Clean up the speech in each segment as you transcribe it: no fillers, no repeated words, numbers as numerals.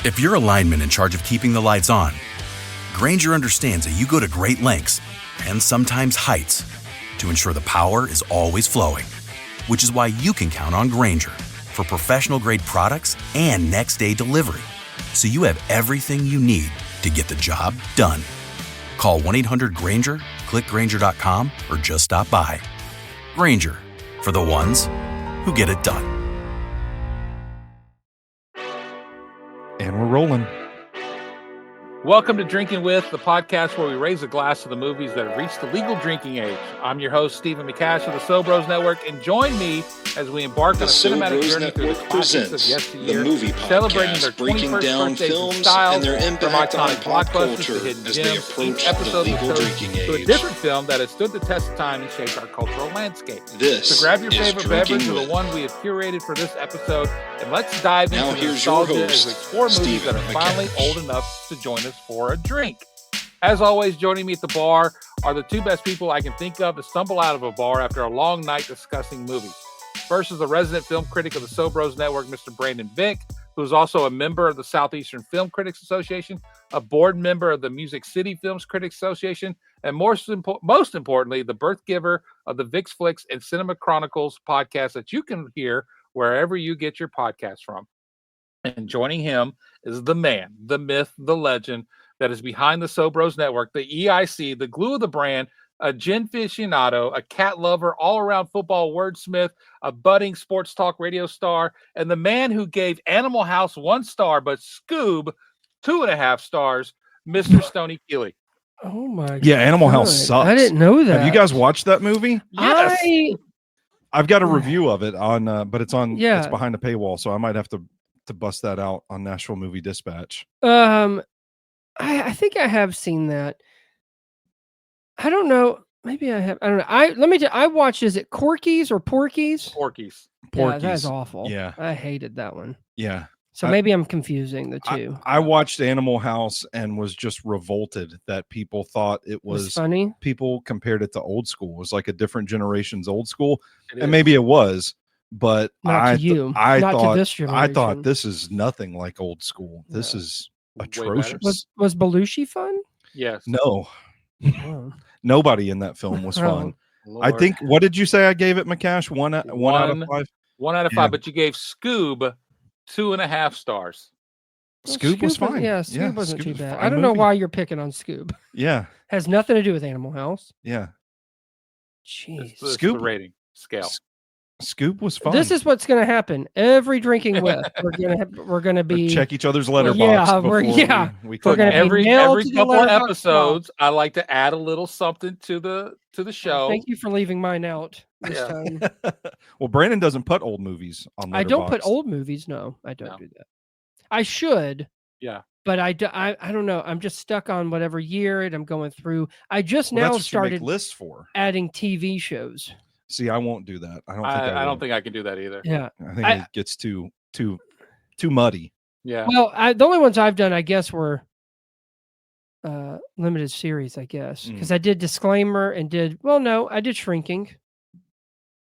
If you're a lineman in charge of keeping the lights on, Grainger understands that you go to great lengths and sometimes heights to ensure the power is always flowing, which is why you can count on Grainger for professional-grade products and next-day delivery, so you have everything you need to get the job done. Call 1-800-GRAINGER, click Grainger.com, or just stop by. Grainger, for the ones who get it done. And we're rolling. Welcome to Drinking With, the podcast where we raise a glass to the movies that have reached the legal drinking age. I'm your host, Stephen McCash of the So Bros Network, and join me as we embark on a cinematic journey through the classics of yesteryear, celebrating their 21st birthdays and styles, from iconic blockbusters to hidden gems, each episode to a different film that has stood the test of time and shaped our cultural landscape. So grab your favorite beverage or the one we have curated for this episode, and let's dive into the nostalgia as we explore movies that are finally old enough to join us for a drink. As always, joining me at the bar are the two best people I can think of to stumble out of a bar after a long night discussing movies. First is the resident film critic of the So Bros Network, Mr. Brandon Vick, who is also a member of the Southeastern Film Critics Association, a board member of the Music City Films Critics Association, and most importantly, the birth giver of the Vic's Flicks and Cinema Chronicles podcast that you can hear wherever you get your podcasts from. And joining him is the man, the myth, the legend that is behind the So Bros Network, the EIC, the glue of the brand, a gin aficionado, a cat lover, all-around football wordsmith, a budding sports talk radio star, and the man who gave Animal House 1 star, but Scoob 2.5 stars, Mr. Stoney Keeley. Oh my God. Yeah, Animal House sucks. I didn't know that. Have you guys watched that movie? Yes. I've got a review of it on, but it's on. Yeah. It's behind a paywall, so I might have to bust that out on Nashville Movie Dispatch. I think I have seen that. I don't know. Maybe I have. I don't know. Let me tell you, I watched, is it Corky's or Porky's? Porky's. Yeah, that's awful. Yeah. I hated that one. Yeah. So maybe I'm confusing the two. I watched Animal House and was just revolted that people thought it was funny. People compared it to old school. It was like a different generation's old school. And maybe it was, but I thought this is nothing like old school. This is atrocious. Was Belushi fun? Yes. No. Oh. Nobody in that film was fun. I think, what did you say I gave it, McCash? One out of 5? 1 out of 5, but you gave Scoob 2.5 stars. Scoob was fine. Scoob wasn't too bad. I don't know why you're picking on Scoob. Yeah. Has nothing to do with Animal House. Yeah. It's Jeez. the rating scale. Scoob was fun. This is what's going to happen. Every Drinking With, we're going to be check each other's letterbox. We're going to every couple of episodes. I like to add a little something to the show. Thank you for leaving mine out this time. Well, Brandon doesn't put old movies on Letterboxd. I don't put old movies. No, I don't do that. I should. Yeah. But I don't know. I'm just stuck on whatever year I'm going through. I just now started lists for adding TV shows. See, I won't do that. I don't think I can do that either. Yeah. I think it gets too muddy. Yeah. Well, the only ones I've done, I guess, were limited series, I guess. Because I did Disclaimer and I did Shrinking.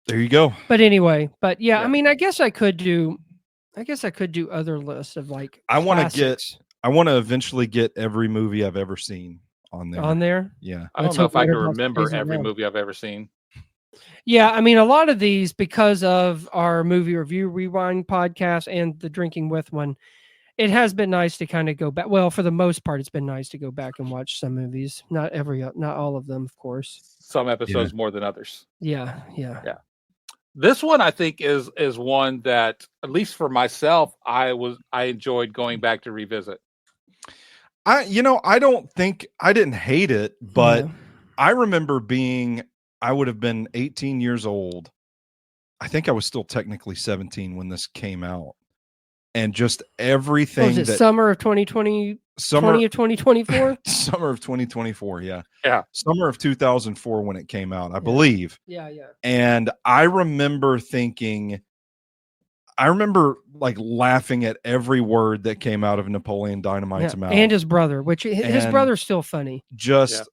There you go. But anyway, I mean, I guess I could do other lists of like I want to eventually get every movie I've ever seen on there. On there? Yeah. I don't know if I can remember every movie I've ever seen. Yeah, I mean, a lot of these, because of our movie review rewind podcast and the Drinking With one, it has been nice to kind of go back. Well, for the most part, it's been nice to go back and watch some movies. Not all of them, of course. Some episodes more than others. Yeah. This one, I think, is one that, at least for myself, I enjoyed going back to revisit. I didn't hate it, but I remember I would have been 18 years old. I think I was still technically 17 when this came out. And just everything. Was it summer of 2020? Summer of 2024? Summer of 2024, yeah. Yeah. Summer of 2004 when it came out, I believe. Yeah. And I remember like laughing at every word that came out of Napoleon Dynamite's mouth. And his brother, which his brother's still funny. Just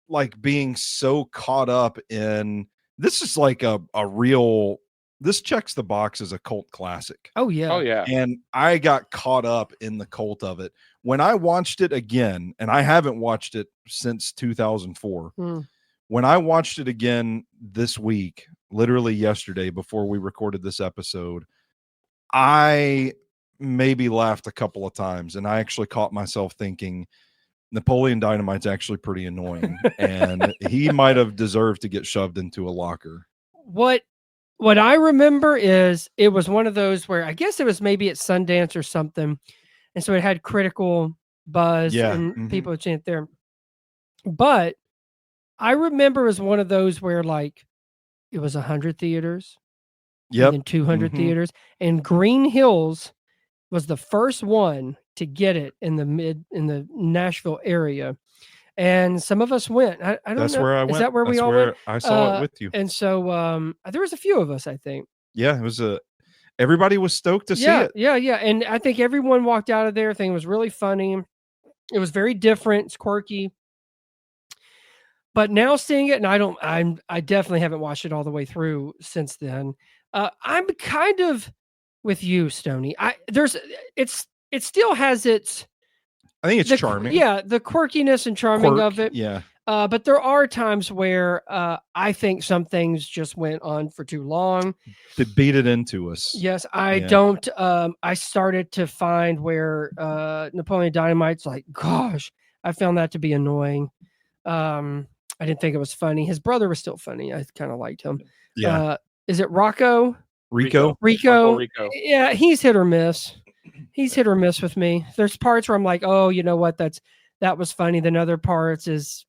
like being so caught up in, this is like a real this checks the box as a cult classic. Oh yeah. Oh yeah. And I got caught up in the cult of it. When I watched it again, and I haven't watched it since 2004. When I watched it again this week, literally yesterday before we recorded this episode, I maybe laughed a couple of times, and I actually caught myself thinking Napoleon Dynamite's actually pretty annoying, and he might have deserved to get shoved into a locker. What I remember is it was one of those where I guess it was maybe at Sundance or something, and so it had critical buzz and people would chant there. But I remember it was one of those where like it was 100 theaters, and then 200 theaters, and Green Hills was the first one to get it in the Nashville area. And some of us went. I don't That's know. where I went. Is that where we That's all where went? I saw it with you. And so there was a few of us, I think. Yeah, it was everybody was stoked to see it. Yeah. And I think everyone walked out of there thinking it was really funny. It was very different. It's quirky. But now seeing it, and I definitely haven't watched it all the way through since then. I'm kind of with you, Stoney. It still has its. I think it's charming. Yeah, the quirkiness and charming of it. Yeah. But there are times where I think some things just went on for too long. They beat it into us. Yes, I don't. I started to find where Napoleon Dynamite's like, gosh, I found that to be annoying. I didn't think it was funny. His brother was still funny. I kind of liked him. Yeah. Is it Rocco? Rico? Rico. Yeah, he's hit or miss. He's hit or miss with me. There's parts where I'm like, oh, you know what? That was funny. Then other parts it's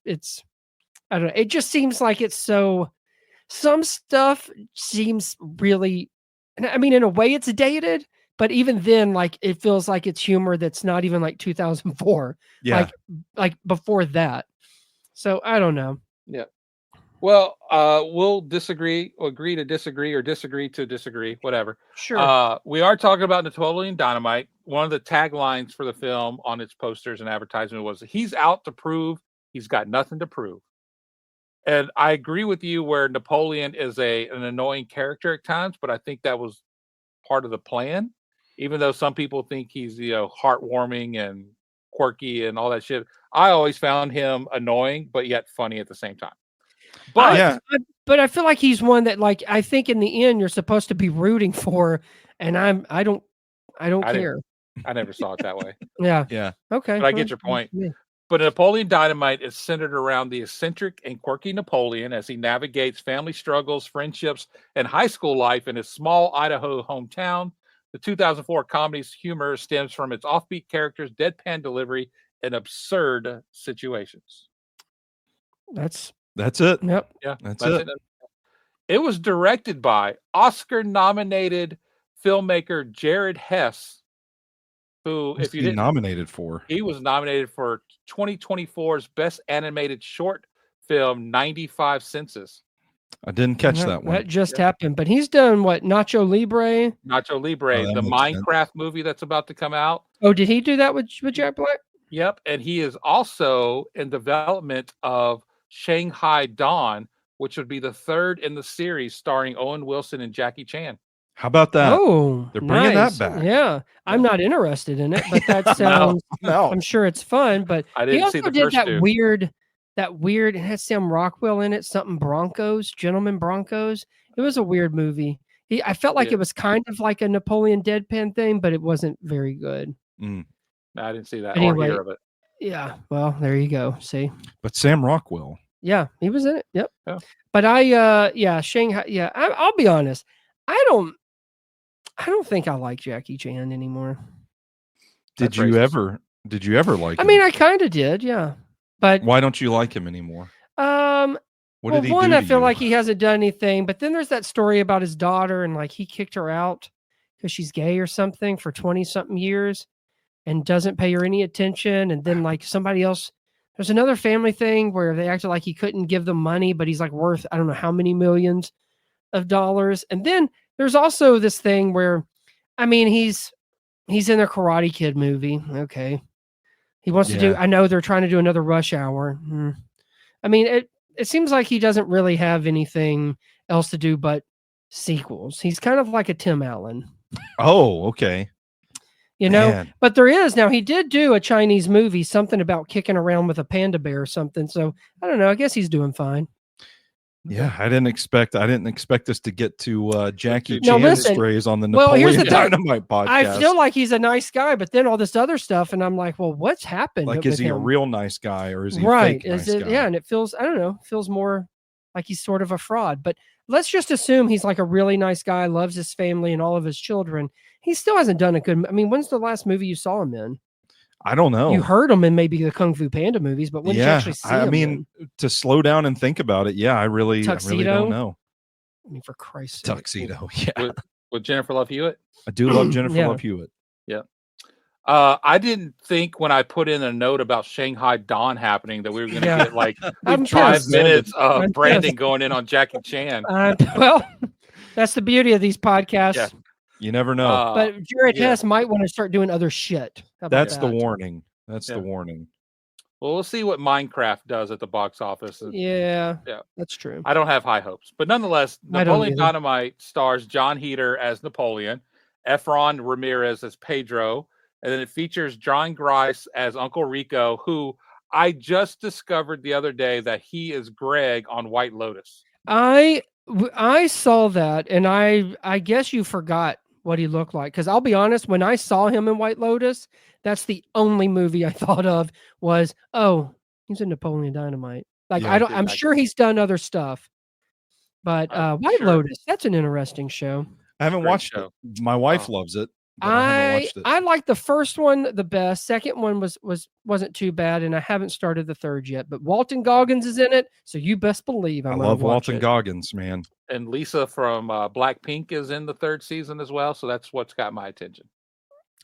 I don't know. It just seems like it's some stuff seems really, I mean, in a way it's dated, but even then, like it feels like it's humor that's not even like 2004. Yeah. Like before that. So I don't know. Yeah. Well, we'll disagree, or agree to disagree, or disagree to disagree, whatever. Sure. We are talking about Napoleon Dynamite. One of the taglines for the film on its posters and advertisement was, "He's out to prove he's got nothing to prove." And I agree with you where Napoleon is an annoying character at times, but I think that was part of the plan. Even though some people think he's, heartwarming and quirky and all that shit, I always found him annoying, but yet funny at the same time. But but I feel like he's one that, like, I think in the end you're supposed to be rooting for, and I don't care. I never saw it that way. Yeah. Okay. But I get your point. Yeah. But Napoleon Dynamite is centered around the eccentric and quirky Napoleon as he navigates family struggles, friendships, and high school life in his small Idaho hometown. The 2004 comedy's humor stems from its offbeat characters, deadpan delivery, and absurd situations. That's it. Yep. Yeah, That's it. It was directed by Oscar-nominated filmmaker Jared Hess, who, What's he nominated for? He was nominated for 2024's Best Animated Short Film, 95 Census. I didn't catch that one. That just happened. But he's done what? Nacho Libre, the Minecraft movie that's about to come out. Oh, did he do that with Jack Black? Yep, and he is also in development of Shanghai Dawn, which would be the third in the series starring Owen Wilson and Jackie Chan. How about that? Oh, they're bringing that back. Yeah, I'm not interested in it, but that sounds. No. I'm sure it's fun. But I didn't see the first two. That weird. It had Sam Rockwell in it. Something Gentlemen Broncos. It was a weird movie. I felt like it was kind of like a Napoleon deadpan thing, but it wasn't very good. No, I didn't see that Anyway, or hear of it. Yeah, well, there you go. See, but Sam Rockwell. Yeah, he was in it. Yep. Yeah. But Shanghai. Yeah, I'll be honest. I don't think I like Jackie Chan anymore. Did you ever like him? I mean, I kind of did. Yeah. But why don't you like him anymore? What did he do? I feel like he hasn't done anything. But then there's that story about his daughter, and like he kicked her out because she's gay or something for 20-something years, and doesn't pay her any attention. And then like somebody else, there's another family thing where they acted like he couldn't give them money, but he's like worth I don't know how many millions of dollars. And then there's also this thing where, I mean, he's in a Karate Kid movie. Okay. He wants to do, I know they're trying to do another Rush Hour. I mean, it seems like he doesn't really have anything else to do but sequels. He's kind of like a Tim Allen. Oh, okay. You know, Man. but there is now. He did do a Chinese movie, something about kicking around with a panda bear or something. So I don't know. I guess he's doing fine. Yeah, I didn't expect us to get to Jackie No, Chan listen, strays on the well, here's Napoleon the thing. Dynamite podcast. I feel like he's a nice guy, but then all this other stuff, and I'm like, well, what's happened? Like, with is he a him? real nice guy or is he Right? a fake Is nice it? guy? Yeah, and it feels, I don't know, feels more like he's sort of a fraud. But let's just assume he's like a really nice guy, loves his family and all of his children. He still hasn't done a good. I mean, when's the last movie you saw him in? I don't know. You heard him in maybe the Kung Fu Panda movies, but when did you actually see him? I mean, to slow down and think about it, yeah, I really don't know. I mean, for Christ's sake. Tuxedo, yeah. With Jennifer Love Hewitt? I do love Jennifer Love Hewitt. Yeah. I didn't think when I put in a note about Shanghai Dawn happening that we were going to get like 5 minutes of Brandon going in on Jackie Chan. Well, that's the beauty of these podcasts. Yeah. You never know. But Jared Hess might want to start doing other shit. That's the warning. That's the warning. Well, we'll see what Minecraft does at the box office. Yeah, that's true. I don't have high hopes. But nonetheless, Napoleon Dynamite stars John Heder as Napoleon, Efron Ramirez as Pedro, and then it features John Grice as Uncle Rico, who I just discovered the other day that he is Greg on White Lotus. I saw that, and I guess you forgot what he looked like, because I'll be honest, when I saw him in White Lotus, that's the only movie I thought of was, oh, he's in Napoleon Dynamite. Like, I'm sure he's done other stuff, but White Lotus, that's an interesting show. I haven't watched it. My wife loves it. I like the first one the best. Second one wasn't too bad, and I haven't started the third yet. But Walton Goggins is in it, so you best believe I love Walton Goggins, man. And Lisa from Blackpink is in the third season as well, so that's what's got my attention.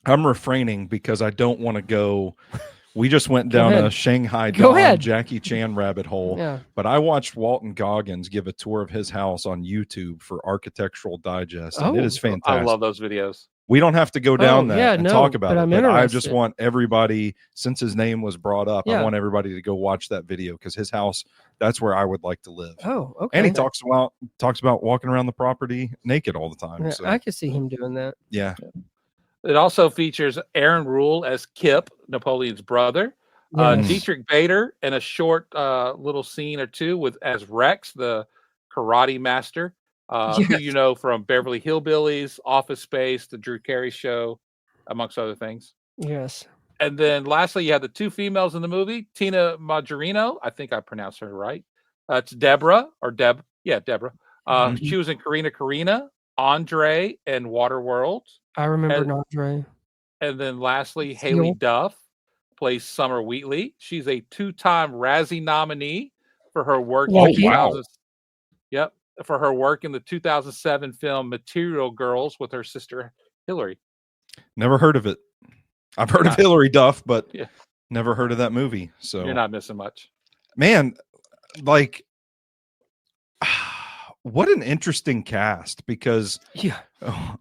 I'm refraining because I don't want to go. We just went down a Shanghai Dawn Jackie Chan rabbit hole. Yeah. But I watched Walton Goggins give a tour of his house on YouTube for Architectural Digest, and it is fantastic. I love those videos. We don't have to go down that and talk about it, but I just want everybody, since his name was brought up, I want everybody to go watch that video because his house, that's where I would like to live. Oh, okay. And he talks about walking around the property naked all the time. Yeah, so. I could see him doing that. Yeah. It also features Aaron Rule as Kip, Napoleon's brother, Dietrich Bader in a short little scene or two as Rex, the karate master. Who you know from Beverly Hillbillies, Office Space, The Drew Carey Show, amongst other things. Yes. And then lastly, you have the two females in the movie, Tina Majorino. I think I pronounced her right. It's Deborah or Deb. Yeah, Deborah. She was in Karina, Andre, and Waterworld. I remember Andre. And then lastly, Haley Duff plays Summer Wheatley. She's a 2-time Razzie nominee for her work. Yep. For her work in the 2007 film Material Girls with her sister Hillary. Never heard of it. I've heard of Hillary Duff, but never heard of that movie. So you're not missing much. Man, like, what an interesting cast, because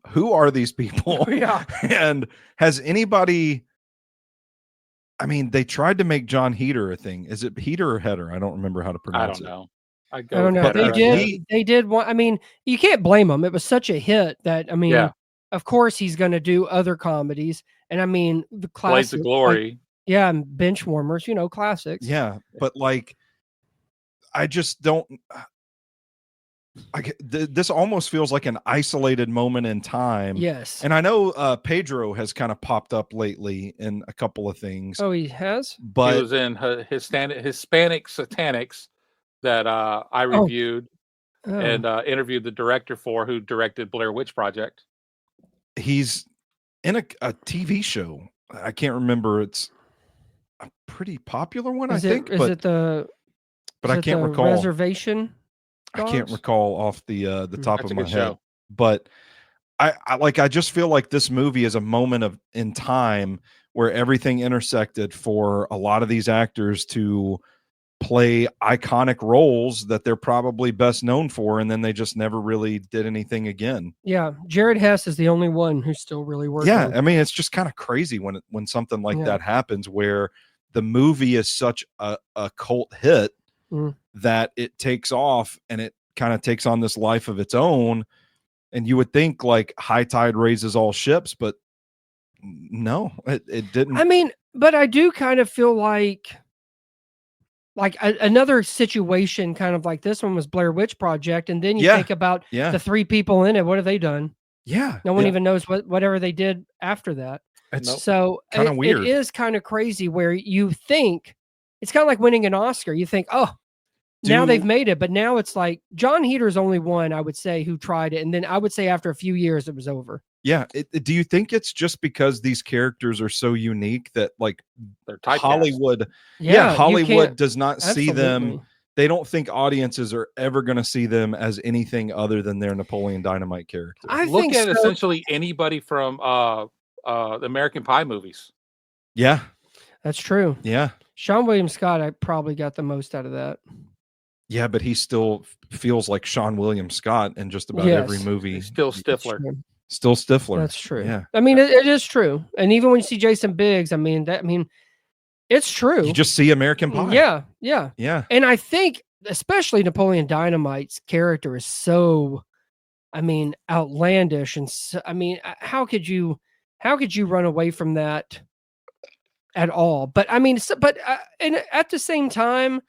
who are these people? And has anybody, I mean, they tried to make John Heder a thing. Is it Heder or Heder? I don't remember how to pronounce it. I don't know. I don't know. They did one. I mean, you can't blame them. It was such a hit that, I mean, of course he's going to do other comedies. And I mean, the classics. Blades of Glory. And Benchwarmers, classics. Yeah. But like, I just don't, this almost feels like an isolated moment in time. Yes. And I know Pedro has kind of popped up lately in a couple of things. Oh, he has? But he was in Hispanic Satanics that I reviewed and interviewed the director for, who directed Blair Witch Project. He's in a TV show. I can't remember. It's a pretty popular one, I think. But I can't recall. Reservation? I can't recall off the top of my head. Show. But I just feel like this movie is a moment in time where everything intersected for a lot of these actors to play iconic roles that they're probably best known for, and then they just never really did anything again. Yeah, Jared Hess is the only one who's still really working. Yeah, I mean, it's just kind of crazy when something like that happens, where the movie is such a cult hit that it takes off and it kind of takes on this life of its own, And you would think like high tide raises all ships, but no, it didn't. I mean, but I do kind of feel like another situation kind of like this one was Blair Witch Project. And then you think about the 3 people in it. What have they done? Yeah. No one even knows whatever they did after that. So kind of weird. It is kind of crazy where you think it's kind of like winning an Oscar. You think, oh, now they've made it. But now it's like John Heater's only one, I would say, who tried it. And then I would say after a few years, it was over. Yeah. Do you think it's just because these characters are so unique that like they're typecast? Hollywood, Hollywood does not see them. They don't think audiences are ever going to see them as anything other than their Napoleon Dynamite character. I Look think at essentially anybody from the American Pie movies. Yeah, that's true. Yeah, Sean William Scott, I probably got the most out of that. Yeah, but he still feels like Sean William Scott in just about every movie. He's still Stifler. Still Stifler. That's true. Yeah. I mean, it is true. And even when you see Jason Biggs, it's true. You just see American Pie. Yeah. Yeah. Yeah. And I think especially Napoleon Dynamite's character is so, outlandish. And so, how could you run away from that at all? But and at the same time,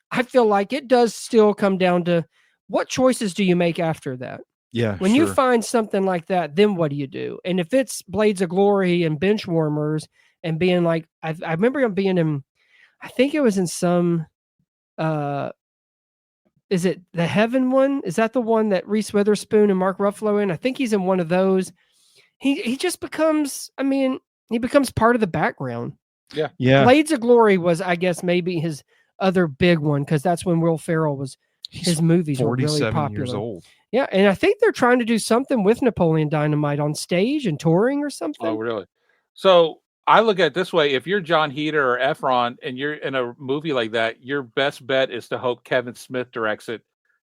I feel like it does still come down to what choices do you make after that? Yeah. When you find something like that, then what do you do? And if it's Blades of Glory and Bench Warmers and being like, I remember him being in, I think it was in some, is it the Heaven one? Is that the one that Reese Witherspoon and Mark Ruffalo in? I think he's in one of those. He just becomes, he becomes part of the background. Yeah. Yeah. Blades of Glory was, I guess, maybe his other big one because that's when Will Ferrell was. His movies were really popular. Years old. Yeah, and I think they're trying to do something with Napoleon Dynamite on stage and touring or something. Oh, really? So I look at it this way: if you're John Heater or Efron and you're in a movie like that, your best bet is to hope Kevin Smith directs it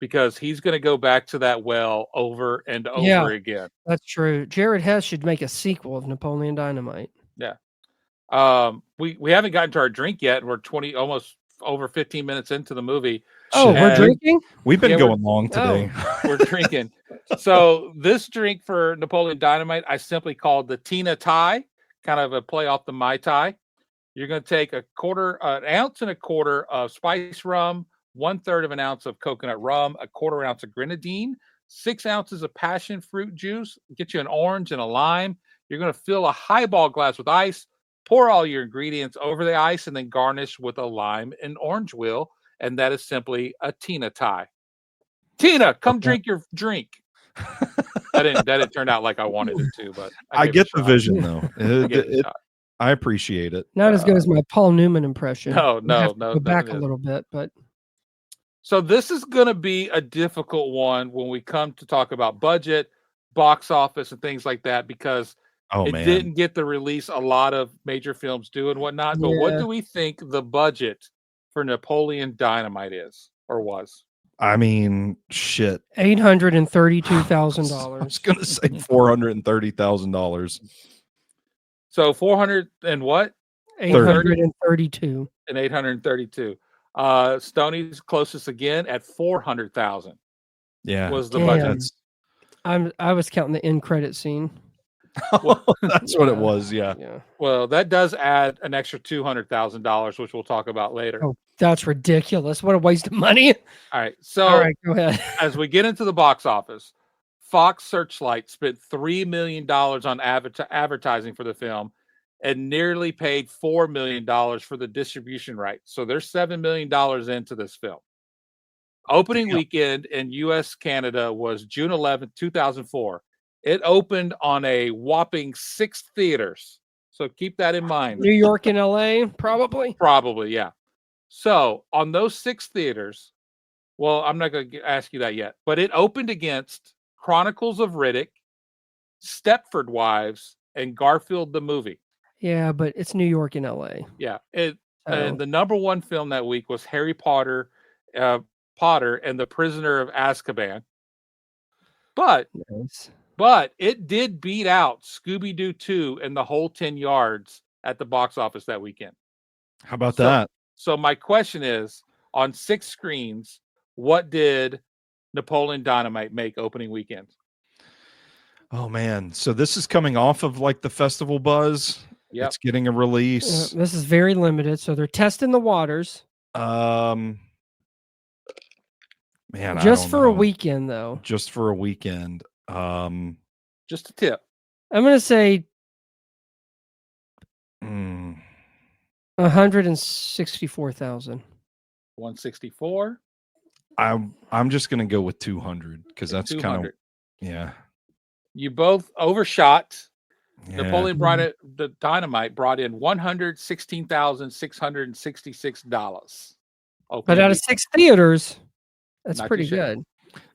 because he's going to go back to that well over and over again. That's true. Jared Hess should make a sequel of Napoleon Dynamite. Yeah. We haven't gotten to our drink yet. We're almost over 15 minutes into the movie. Oh, we're drinking? We've been going long today. We're drinking. So this drink for Napoleon Dynamite, I simply called the Tina Tai, kind of a play off the Mai Tai. You're going to take an ounce and a quarter of spiced rum, 1/3 of an ounce of coconut rum, a 1/4 ounce of grenadine, 6 ounces of passion fruit juice, get you an orange and a lime. You're going to fill a highball glass with ice, pour all your ingredients over the ice, and then garnish with a lime and orange wheel. And that is simply a Tina Tai. Tina, come drink your drink. That didn't turn out like I wanted it to, but I get the vision though. I appreciate it. Not as good as my Paul Newman impression. No. Go back a little bit, but so this is going to be a difficult one when we come to talk about budget, box office, and things like that because it didn't get the release a lot of major films do and whatnot. But what do we think the budget for Napoleon Dynamite is or was? Shit. $832,000. I was gonna say $430,000. So 400 and what? 832. And 832. Stoney's closest again at 400,000. Yeah, was the budget. I was counting the end credit scene. Well, that's what it was. Yeah. Well, that does add an extra $200,000, which we'll talk about later. Oh, that's ridiculous! What a waste of money. All right, so go ahead. As we get into the box office, Fox Searchlight spent $3 million on advertising for the film, and nearly paid $4 million for the distribution rights. So they're $7 million into this film. Opening weekend in U.S. Canada was June 11th, 2004. It opened on a whopping 6 theaters. So keep that in mind. New York and LA, probably? Probably, yeah. So on those 6 theaters, well, I'm not going to ask you that yet, but it opened against Chronicles of Riddick, Stepford Wives, and Garfield the Movie. Yeah, but it's New York and LA. Yeah. And the number one film that week was Harry Potter and the Prisoner of Azkaban. But it did beat out Scooby-Doo 2 and The Whole 10 Yards at the box office that weekend. How about that? So my question is, on 6 screens, what did Napoleon Dynamite make opening weekend? Oh man, so this is coming off of like the festival buzz. Yep. It's getting a release. This is very limited, so they're testing the waters. Man, Just I don't for a know. weekend, though. Just for a weekend. Just a tip. I'm gonna say 164,000. 164. I'm just gonna go with 200 because that's kind 200. of yeah. You both overshot. Yeah. Napoleon the Dynamite brought in $116,666. But out of 6 theaters, that's Not pretty too shabby. good.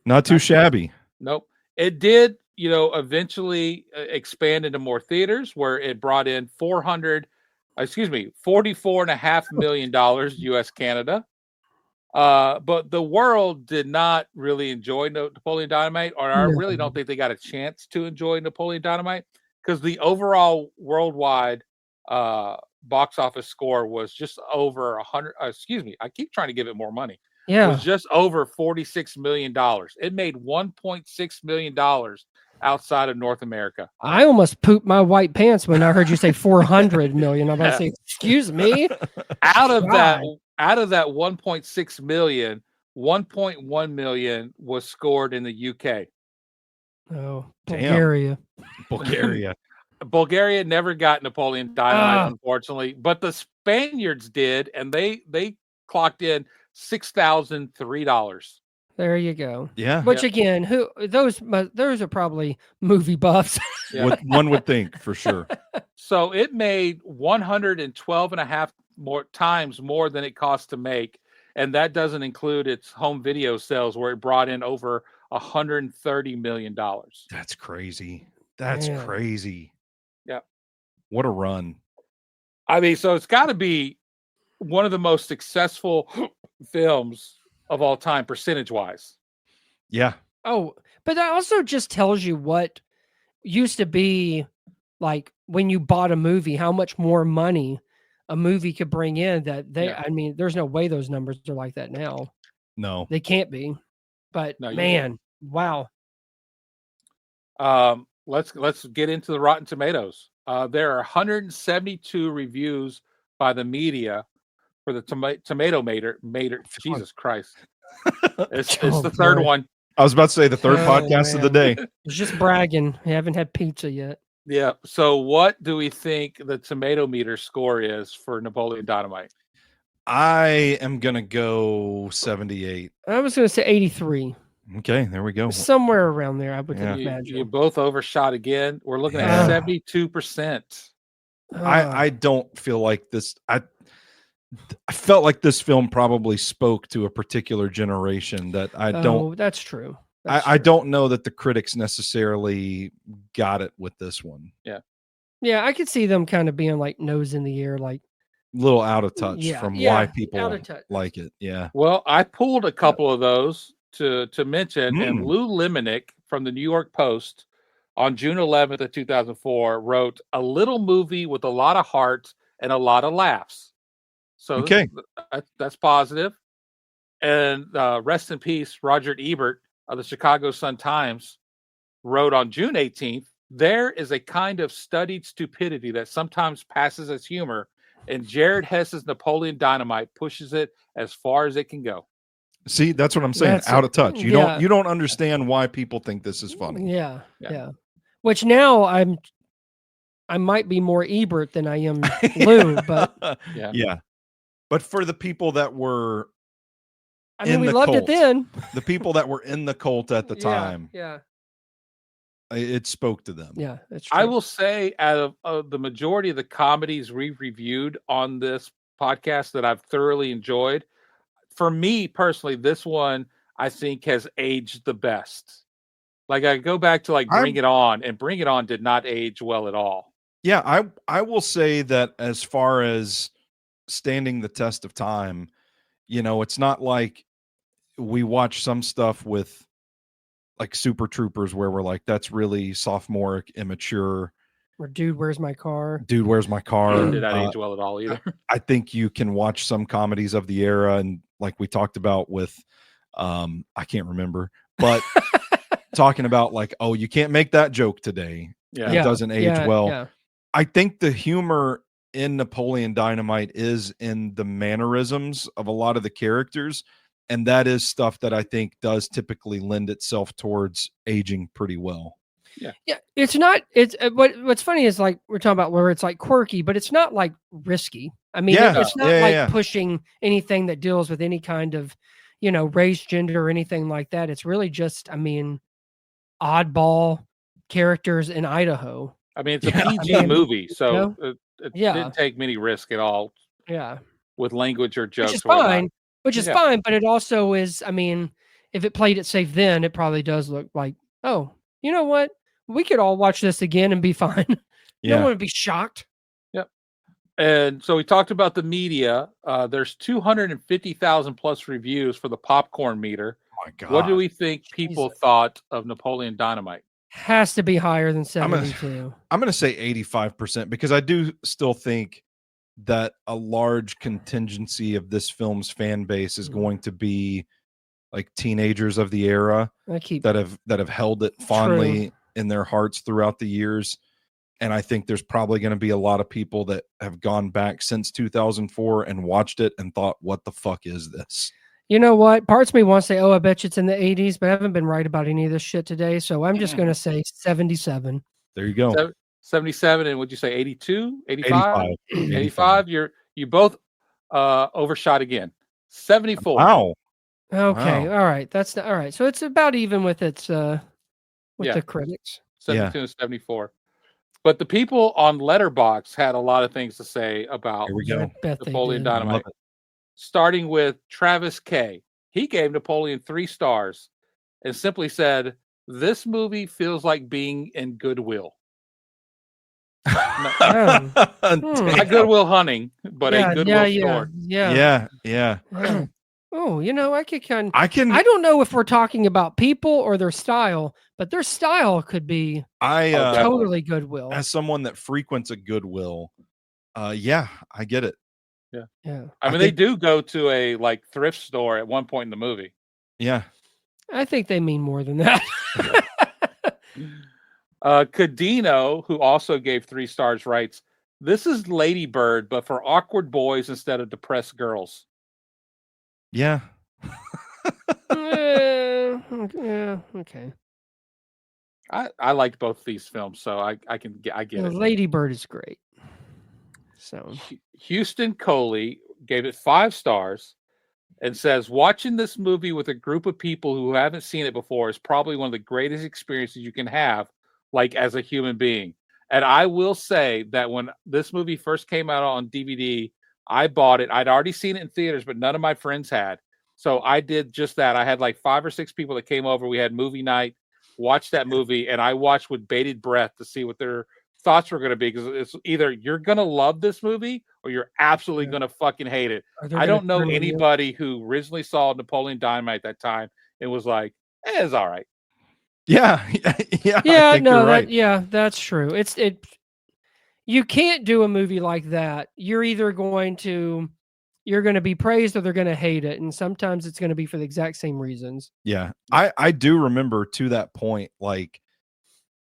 Not too shabby. Nope. It did, eventually expand into more theaters where it brought in $44.5 million US Canada. But the world did not really enjoy Napoleon Dynamite, or I really don't think they got a chance to enjoy Napoleon Dynamite because the overall worldwide box office score was just over 100. I keep trying to give it more money. Yeah, It was just over $46 million. It made $1.6 million outside of North America. I almost pooped my white pants when I heard you say 400 million. I'm about to say, excuse me. Out of that 1.6 million, 1.1 million was scored in the UK. Oh, Damn. Bulgaria. Bulgaria never got Napoleon Dynamite, unfortunately, but the Spaniards did, and they clocked in $6,003. There you go. Yeah. Which again, those are probably movie buffs. Yeah. One would think for sure. So it made 112.5 more times more than it cost to make, and that doesn't include its home video sales where it brought in over $130 million. That's crazy. That's crazy. Yeah. What a run. I mean, so it's got to be one of the most successful films of all time, percentage-wise. Yeah. Oh, but that also just tells you what used to be like when you bought a movie, how much more money a movie could bring in I mean, there's no way those numbers are like that now. No. They can't be. But wow. Let's get into the Rotten Tomatoes. There are 172 reviews by the media for the Tomato Mater. Jesus Christ. It's the third one. I was about to say the third podcast of the day. It's just bragging. I haven't had pizza yet. Yeah. So what do we think the Tomato Meter score is for Napoleon Dynamite? I am going to go 78. I was going to say 83. Okay, there we go. Somewhere around there, I would imagine. You both overshot again. We're looking at 72%. I don't feel like this. I felt like this film probably spoke to a particular generation that I don't. Oh, that's true. I don't know that the critics necessarily got it with this one. Yeah. Yeah, I could see them kind of being like nose in the air, like a little out of touch from why people like it. Yeah. Well, I pulled a couple of those to mention, and Lou Limenick from the New York Post on June 11th of 2004 wrote a little movie with a lot of heart and a lot of laughs. So that's positive. And rest in peace, Roger Ebert of the Chicago Sun-Times wrote on June 18th, there is a kind of studied stupidity that sometimes passes as humor, and Jared Hess's Napoleon Dynamite pushes it as far as it can go. See, that's what I'm saying. Out of touch. You don't understand why people think this is funny. Yeah. Which now I might be more Ebert than I am Lou, but yeah. But for the people that were we loved it then. The people that were in the cult at the time. Yeah. It spoke to them. Yeah, that's true. I will say out of the majority of the comedies we've reviewed on this podcast that I've thoroughly enjoyed, for me personally, this one I think has aged the best. Like I go back to Bring It On, and Bring It On did not age well at all. Yeah, I will say that as far as standing the test of time, it's not like we watch some stuff with like Super Troopers where we're like, that's really sophomoric, immature. Or Dude, Where's My Car? Dude, Where's My Car? Did not age well at all either. I think you can watch some comedies of the era, and like we talked about with, I can't remember, but talking about like, oh, you can't make that joke today. Yeah. It doesn't age well. Yeah. I think the humor in Napoleon Dynamite is in the mannerisms of a lot of the characters. And that is stuff that I think does typically lend itself towards aging pretty well. Yeah, it's not. It's what's funny is like we're talking about where it's like quirky, but it's not like risky. I mean, Yeah, it's not like pushing anything that deals with any kind of, race, gender, or anything like that. It's really just, I mean, oddball characters in Idaho. I mean, it's a PG movie, so it Yeah. didn't take many risks at all. Yeah, with language or jokes, which is fine. Which is fine, but it also is. I mean, if it played it safe, then it probably does look like, oh, you know what? We could all watch this again and be fine. No one would be shocked. Yep. And so we talked about the media. There's 250,000 plus reviews for the popcorn meter. Oh my God. What do we think people thought of Napoleon Dynamite? Has to be higher than 72. I'm going to say 85% because I do still think that a large contingency of this film's fan base is going to be like teenagers of the era that have held it fondly in their hearts throughout the years. And I think there's probably going to be a lot of people that have gone back since 2004 and watched it and thought, what the fuck is this? You know what? Parts of me want to say, oh, I bet you it's in the 80s, but I haven't been right about any of this shit today. So I'm just going to say 77. There you go. 77. And would you say 82, 85? 85. You both overshot again. 74. Wow. Okay. Wow. All right. That's all right. So it's about even with its the critics. 72 and 74. But the people on Letterboxd had a lot of things to say about Napoleon Dynamite. Starting with Travis K. He gave Napoleon 3 stars and simply said, "This movie feels like being in Goodwill." Not Goodwill Hunting, but a Goodwill store. Yeah. Oh, I don't know if we're talking about people or their style, but their style could be totally Goodwill. As someone that frequents a Goodwill, I get it. Yeah. I mean, they do go to a thrift store at one point in the movie. Yeah. I think they mean more than that. Cadino, who also gave 3 stars, writes, "This is Lady Bird, but for awkward boys instead of depressed girls." Yeah. Yeah. Okay. I liked both these films, so I get it. Lady Bird is great. So Houston Coley gave it 5 stars and says, "Watching this movie with a group of people who haven't seen it before is probably one of the greatest experiences you can have, like as a human being." And I will say that when this movie first came out on DVD, I bought it. I'd already seen it in theaters, but none of my friends had. So I did just that. I had 5 or 6 people that came over. We had movie night, watched that movie, and I watched with bated breath to see what their thoughts were going to be, because it's either you're going to love this movie or you're absolutely going to fucking hate it. I don't know anybody who originally saw Napoleon Dynamite at that time and was like, it's all right. Yeah. That's true. You can't do a movie like that. You're either going to be praised or they're going to hate it. And sometimes it's going to be for the exact same reasons. Yeah. I do remember to that point,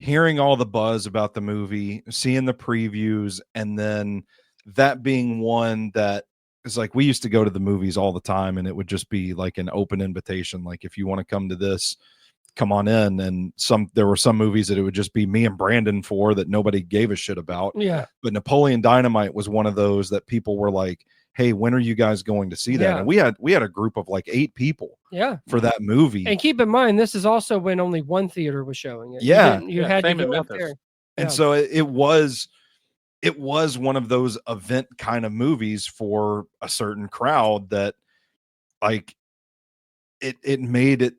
hearing all the buzz about the movie, seeing the previews, and then that being one that is we used to go to the movies all the time, and it would just be an open invitation. If you want to come to this, come on in. And there were some movies that it would just be me and Brandon for that nobody gave a shit about. Yeah. But Napoleon Dynamite was one of those that people were like, hey, when are you guys going to see that? Yeah. And we had a group of 8 people for that movie. And keep in mind, this is also when only one theater was showing it. Yeah. You had to go up there. And so it was one of those event kind of movies for a certain crowd that it made it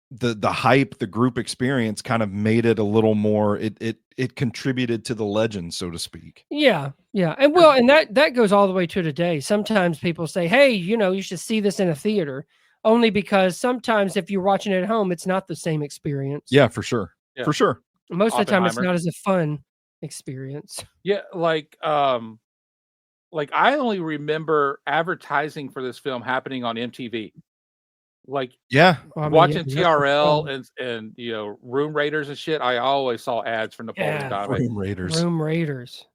the hype, the group experience kind of made it a little more, it contributed to the legend, so to speak. Yeah. And that goes all the way to today. Sometimes people say, hey, you should see this in a theater, only because sometimes if you're watching it at home, it's not the same experience. Yeah, for sure. Yeah. For sure. Most of the time it's not as a fun experience. Yeah. I only remember advertising for this film happening on MTV. Like Yeah. Well, I mean, watching yeah, that's TRL and Room Raiders and shit, I always saw ads for Napoleon Dynamite, Room Raiders. Room Raiders.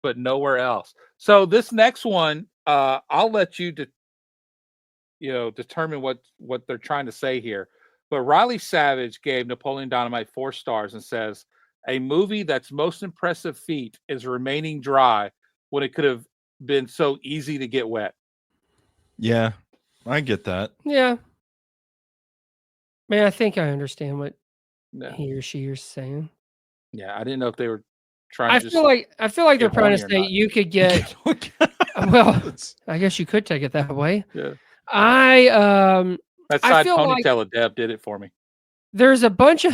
but nowhere else. So this next one, I'll let you determine what they're trying to say here. But Riley Savage gave Napoleon Dynamite 4 stars and says, a movie that's most impressive feat is remaining dry when it could have been so easy to get wet. Yeah, I get that. Yeah. Man, I think I understand what No. he or she is saying. Yeah, I didn't know if they were trying I to feel like they're get trying to horny or say not. you could get. Well, I guess you could take it that way. Yeah. I That I side feel like ponytail of Deb did it for me. there's a bunch of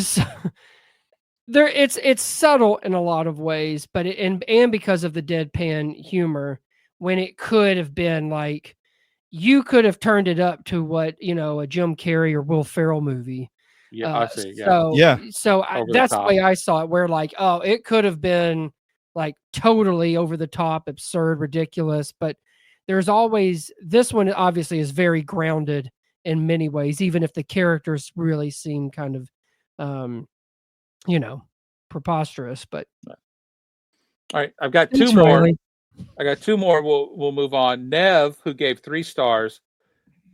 it's subtle in a lot of ways, but and because of the deadpan humor, when it could have been like you could have turned it up to what a Jim Carrey or Will Ferrell movie. Yeah, I see. Yeah. So Yeah. that's the top. way I saw it. Where like, oh, it could have been like totally over the top, absurd, ridiculous, but there's always this one. Obviously, is very grounded in many ways, even if the characters really seem kind of, preposterous. But All right, I've got Thanks, two more. Riley. I got 2 more. We'll move on. Nev, who gave 3 stars,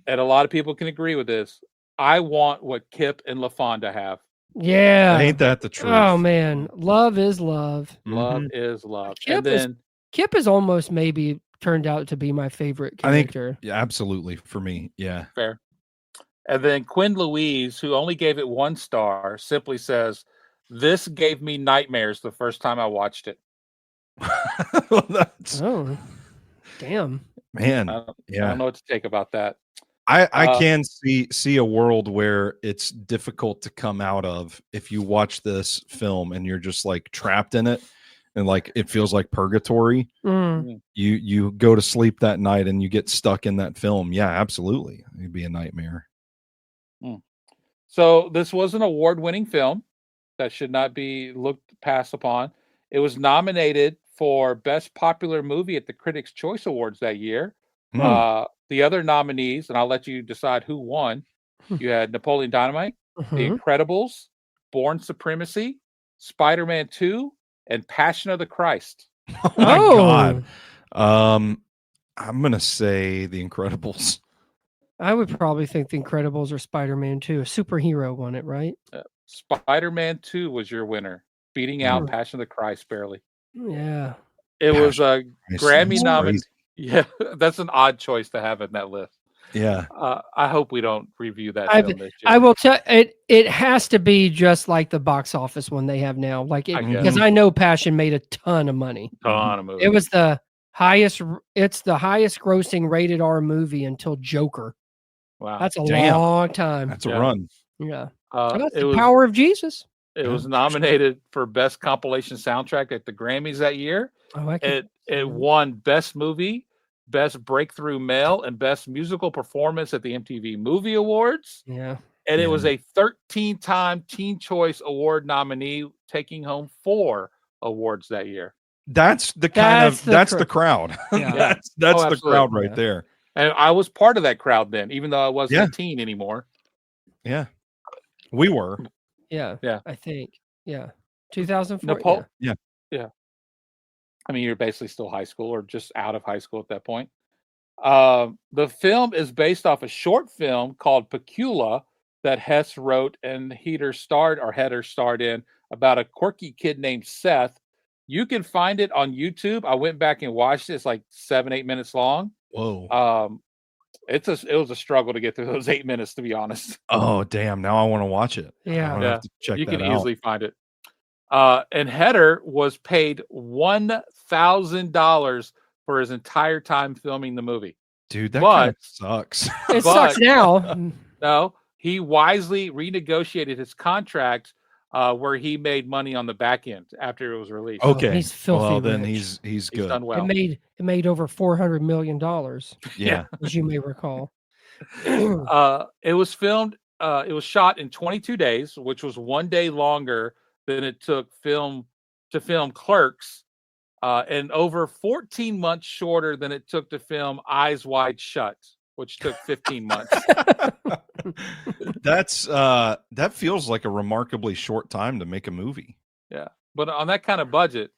and a lot of people can agree with this. I want what Kip and LaFonda have. Yeah, Ain't that the truth? Oh man, love is love. Love is love. Kip And then Kip is almost maybe turned out to be my favorite I think- character. Yeah, absolutely. For me, yeah. fair. And then Quinn Louise, who only gave it 1 star, simply says, "This gave me nightmares the first time I watched it." That's, Oh, damn. man, I don't yeah. know what to take about that. I can see a world where it's difficult to come out of if you watch this film and you're just like trapped in it and like it feels like purgatory. Mm. You go to sleep that night and you get stuck in that film. Yeah, absolutely. It'd be a nightmare. So this was an award-winning film that should not be looked past upon. It was nominated for Best Popular Movie at the Critics' Choice Awards that year. The other nominees, and I'll let you decide who won. You had Napoleon Dynamite, The Incredibles, Born Supremacy, Spider-Man 2, and Passion of the Christ. Oh my God. I'm gonna say The Incredibles. I would probably think The Incredibles or Spider-Man 2. A superhero won it, right? Spider-Man 2 was your winner, beating out Passion of the Christ barely. Yeah. It was a Grammy That's nominee. crazy. Yeah, that's an odd choice to have in that list. Yeah. I hope we don't review that film this year. I will tell it has to be just like the box office one they have now. Like it, because I know Passion made a ton of money. Ton of movies. It was the highest grossing rated R movie until Joker. Wow. That's a long time. That's a run. Yeah. It the was power of Jesus. It was nominated for Best Compilation Soundtrack at the Grammys that year. Oh, It won Best Movie, Best Breakthrough Male, and Best Musical Performance at the MTV Movie Awards. Yeah. And it was a 13-time Teen Choice Award nominee, taking home 4 awards that year. That's the crowd. Yeah. that's the crowd right there. And I was part of that crowd then, even though I wasn't a teen anymore. Yeah. We were. Yeah. Yeah. I think. Yeah. 2004. Yeah. I mean, you're basically still high school or just out of high school at that point. The film is based off a short film called Pecula that Hess wrote and Heater starred in about a quirky kid named Seth. You can find it on YouTube. I went back and watched it. It's like 7-8 minutes long. Whoa. It was a struggle to get through those 8 minutes, to be honest. Oh, damn. Now I want to watch it. Yeah. Check you that can out. easily find it. And Heder was paid $1,000 for his entire time filming the movie. Dude, that kind of sucks. It sucks now. No, he wisely renegotiated his contract where he made money on the back end after it was released. Okay. He's filthy well, then rich. he's good. Done well. It made over $400 million. Yeah. As you may recall. It was filmed. It was shot in 22 days, which was 1 day longer than it took to film Clerks, and over 14 months shorter than it took to film Eyes Wide Shut, which took 15 months. That feels like a remarkably short time to make a movie. Yeah, but on that kind of budget,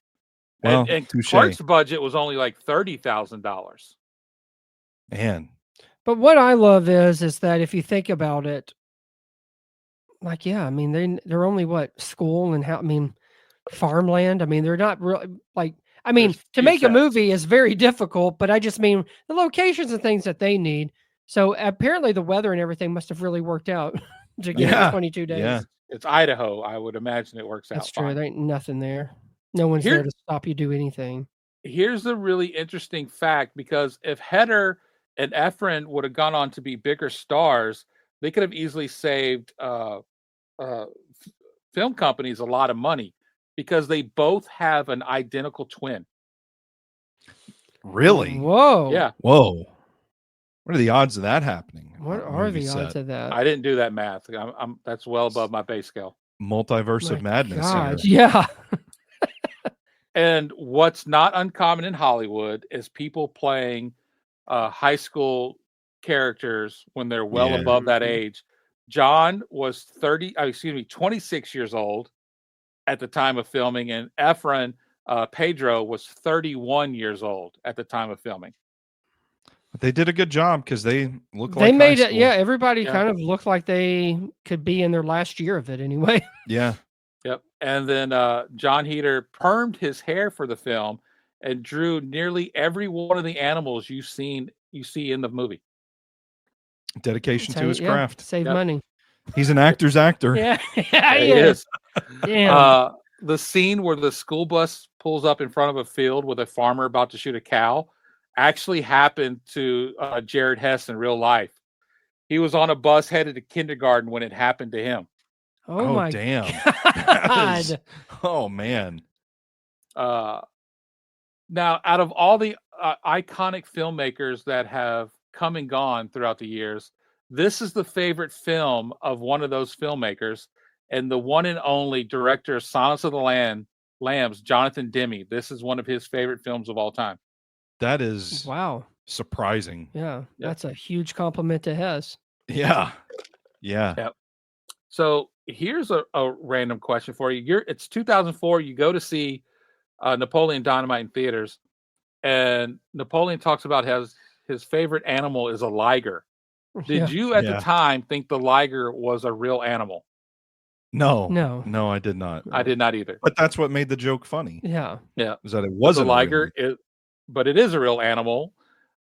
Well, and touche. Clark's budget was only like $30,000. Man, But what I love is that if you think about it, like, yeah, I mean, they're only what, school and how, I mean, farmland. I mean, they're not really like, I mean, There's to few make a sets. movie is very difficult, but I just mean the locations and things that they need. So apparently the weather and everything must have really worked out to get Yeah, 22 days. yeah. It's Idaho. I would imagine it works out. That's true. fine. There ain't nothing there. No one's there to stop you do anything. Here's the really interesting fact, because if Heder and Efren would have gone on to be bigger stars, they could have easily saved film companies a lot of money, because they both have an identical twin. Really? Whoa. Yeah, Whoa. What are the odds of that happening? What on a are movie the odds set? of that? I didn't do that math. That's well above my pay scale. Multiverse of madness God, here. yeah. And what's not uncommon in Hollywood is people playing high school characters when they're well Yeah. above that age. John was 26 years old at the time of filming, and Efren, Pedro, was 31 years old at the time of filming. But they did a good job because they look like They made high it. school. Yeah. Everybody Yeah. kind of looked like they could be in their last year of it anyway. Yeah. Yep. And then John Heder permed his hair for the film and drew nearly every one of the animals you see in the movie. Dedication to his craft. Save Yep. money. He's an actor's actor. Yeah. Yeah, he is. is. Damn. The scene where the school bus pulls up in front of a field with a farmer about to shoot a cow actually happened to Jared Hess in real life. He was on a bus headed to kindergarten when it happened to him. Oh my damn. That is- God. oh man. Now, out of all the iconic filmmakers that have come and gone throughout the years, this is the favorite film of one of those filmmakers, and the one and only director of Silence of the Lambs, Jonathan Demme. This is one of his favorite films of all time. That is Wow. surprising. Yeah. Yep. That's a huge compliment to Hess. Yeah. Yeah. Yep. So here's a random question for you. It's 2004. You go to see Napoleon Dynamite in theaters, and Napoleon talks about his favorite animal is a liger. Did you at the time think the liger was a real animal? No. No. No, I did not. I did not either. But that's what made the joke funny. Yeah. Yeah. Is that it The wasn't a real liger, but it is a real animal.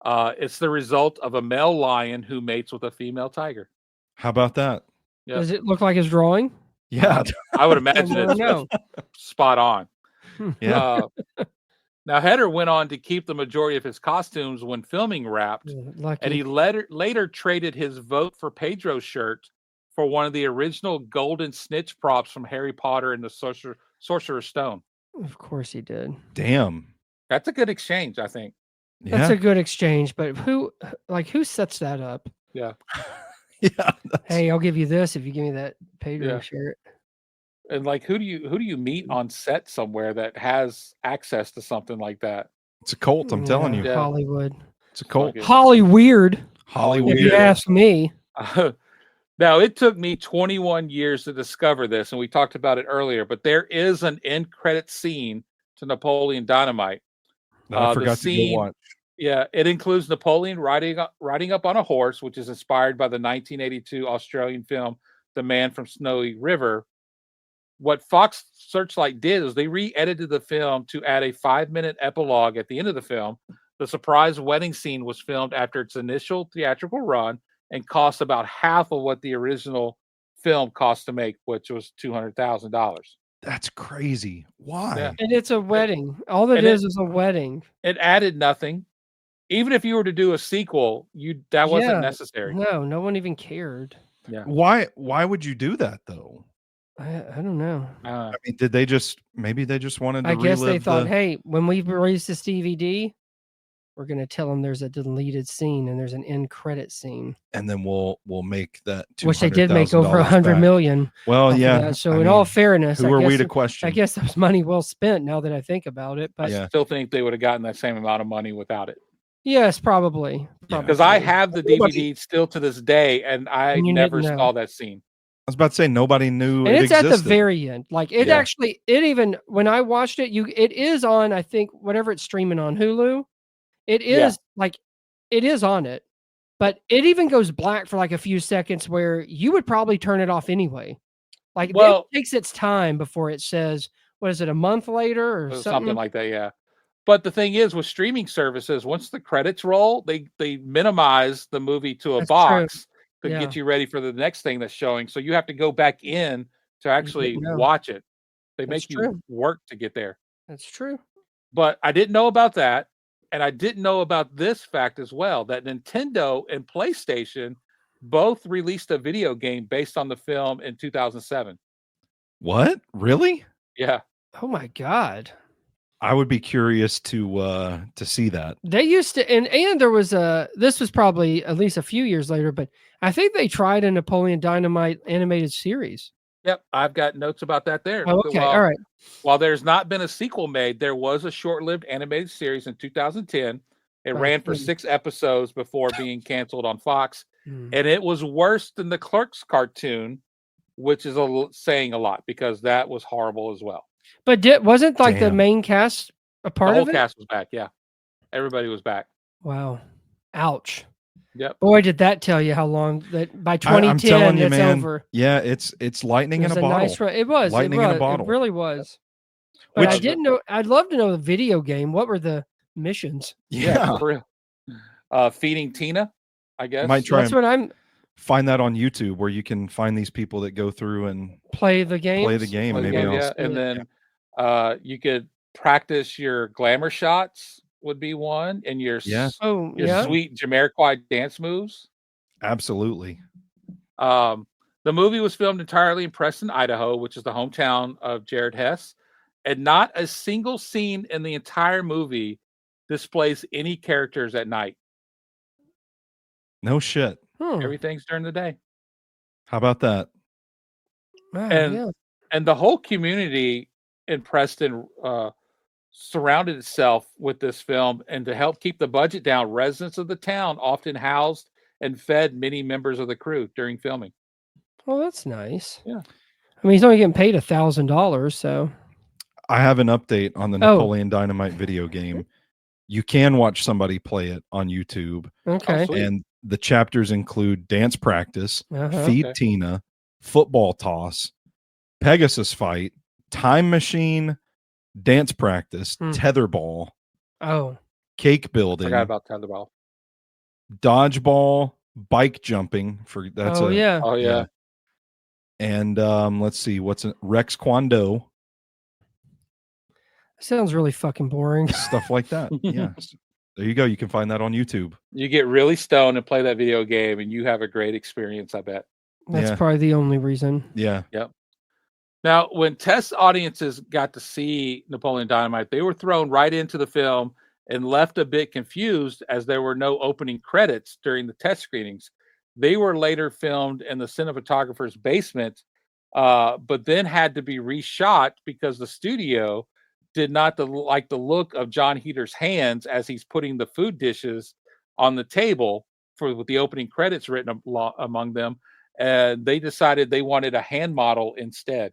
It's the result of a male lion who mates with a female tiger. How about that? Yep. Does it look like his drawing? Yeah. I would imagine I it's know. spot on. Yeah. Now, Heder went on to keep the majority of his costumes when filming wrapped, Lucky. and he later traded his vote for Pedro's shirt for one of the original golden snitch props from Harry Potter and the Sorcerer's Stone. Of course he did. Damn. That's a good exchange, I think. Yeah. That's a good exchange, but who sets that up? Yeah. Yeah. Hey, I'll give you this if you give me that Pedro Yeah. shirt. And like, who do you meet on set somewhere that has access to something like that? It's a cult, I'm telling you. Yeah. Hollywood. It's a cult. Like Holly weird. Hollywood. If you ask me. Now, it took me 21 years to discover this, and we talked about it earlier, but there is an end credit scene to Napoleon Dynamite. No, I the forgot to scene- go watch. Yeah, it includes Napoleon riding up on a horse, which is inspired by the 1982 Australian film The Man from Snowy River. What Fox Searchlight did is they re-edited the film to add a 5-minute epilogue at the end of the film. The surprise wedding scene was filmed after its initial theatrical run and cost about half of what the original film cost to make, which was $200,000. That's crazy. Why? Yeah. And it's a wedding. All that And is a wedding. It added nothing. Even if you were to do a sequel, that wasn't Yeah. necessary. No one even cared. Yeah. Why would you do that though? I don't know. I mean, did they just wanted to I guess they relive thought, the- hey, when we release this DVD, we're going to tell them there's a deleted scene and there's an end credit scene, and then we'll make that which they did make over $200,000 $100 back. million. Well, off of yeah. that. So I in mean, all fairness, who I are we guess to question? I guess that was money well spent now that I think about it. But Yeah. I still think they would have gotten that same amount of money without it. Yes, probably. Because I have the DVD still to this day, and I never saw that scene. I was about to say nobody knew and it it's existed. at the very end. Like it actually, it even when I watched it, it is on. I think whatever it's streaming on Hulu, it is like it is on it, but it even goes black for like a few seconds where you would probably turn it off anyway. Like it takes its time before it says, what is it, a month later or something like that? Yeah. But the thing is, with streaming services, once the credits roll, they minimize the movie to a box to get you ready for the next thing that's showing. So you have to go back in to actually watch it. They make you work to get there. That's true. But I didn't know about that. And I didn't know about this fact as well, that Nintendo and PlayStation both released a video game based on the film in 2007. What? Really? Yeah. Oh my God. I would be curious to see that. They used to, and there was this was probably at least a few years later, but I think they tried a Napoleon Dynamite animated series. Yep, I've got notes about that there. Oh, okay, all right. While there's not been a sequel made, there was a short-lived animated series in 2010. It ran for 6 episodes before being canceled on Fox, and it was worse than the Clerks cartoon, which is saying a lot because that was horrible as well. But wasn't like the main cast a part of it? The whole cast was back, yeah. Everybody was back. Wow. Ouch. Yep. Boy, did that tell you how long that by 2010 it's over. Yeah, it's lightning in a bottle. It was lightning in a bottle. It really was. But I didn't know. I'd love to know the video game. What were the missions? Yeah, for real. Feeding Tina, I guess. Might try. That's what I'm. Find that on YouTube where you can find these people that go through and play the game. And then you could practice your glamour shots. Would be one, and your sweet Jamiroquai dance moves. Absolutely. The movie was filmed entirely in Preston, Idaho, which is the hometown of Jared Hess, and not a single scene in the entire movie displays any characters at night. No shit. Everything's during the day. How about that? And the whole community in Preston surrounded itself with this film, and to help keep the budget down, residents of the town often housed and fed many members of the crew during filming. Well, that's nice. Yeah. I mean, he's only getting paid $1,000, so. I have an update on the Napoleon Dynamite video game. You can watch somebody play it on YouTube. Okay. And the chapters include dance practice, feed Tina, football toss, Pegasus fight, time machine, dance practice, tetherball, cake building. Forgot about tetherball. Dodgeball, bike jumping yeah. And let's see, Rex Kwando. Sounds really fucking boring. Stuff like that. Yeah. There you go. You can find that on YouTube. You get really stoned and play that video game, and you have a great experience, I bet. That's probably the only reason. Yeah. Yep. Now, when test audiences got to see Napoleon Dynamite, they were thrown right into the film and left a bit confused as there were no opening credits during the test screenings. They were later filmed in the cinematographer's basement, but then had to be reshot because the studio did not like the look of John Heater's hands as he's putting the food dishes on the table with the opening credits written among them. And they decided they wanted a hand model instead.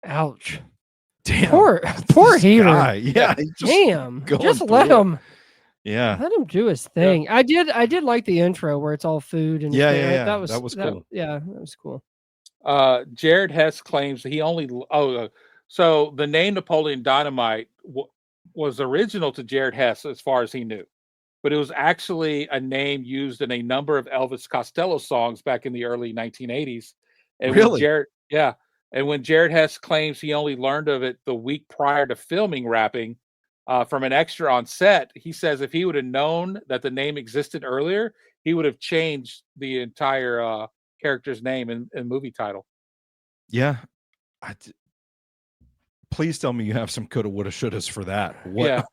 Ouch. Damn. Poor Heater. Yeah. Damn. Just let him. Yeah. Let him do his thing. Yeah. I did like the intro where it's all food and yeah. That was cool. That was cool. Jared Hess claims he only so the name Napoleon Dynamite was original to Jared Hess as far as he knew, but it was actually a name used in a number of Elvis Costello songs back in the early 1980s. And really? When Jared Hess claims he only learned of it the week prior to filming rapping from an extra on set, he says if he would have known that the name existed earlier, he would have changed the entire character's name and movie title. Yeah. Please tell me you have some coulda, woulda, shouldas for that. What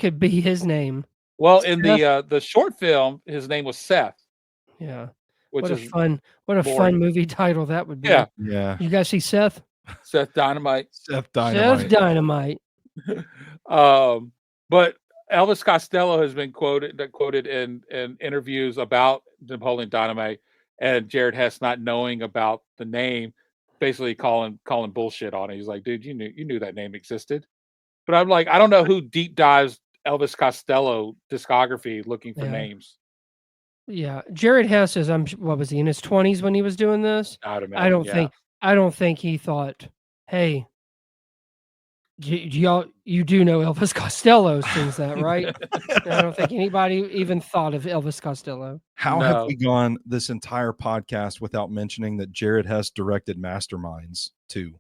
could be his name? Well, in the short film, his name was Seth. Yeah. What a fun movie title that would be. Yeah. You guys see Seth? Seth Dynamite. Seth Dynamite. But Elvis Costello has been quoted in interviews about Napoleon Dynamite, and Jared Hess not knowing about the name, basically calling bullshit on it. He's like, dude, you knew that name existed. But I'm like, I don't know who deep dives Elvis Costello discography looking for names. Yeah, Jared Hess is. What was he in his 20s when he was doing this? I would imagine, I don't think he thought, hey, you do know Elvis Costello sings that, right? I don't think anybody even thought of Elvis Costello. How have we gone this entire podcast without mentioning that Jared Hess directed Masterminds too?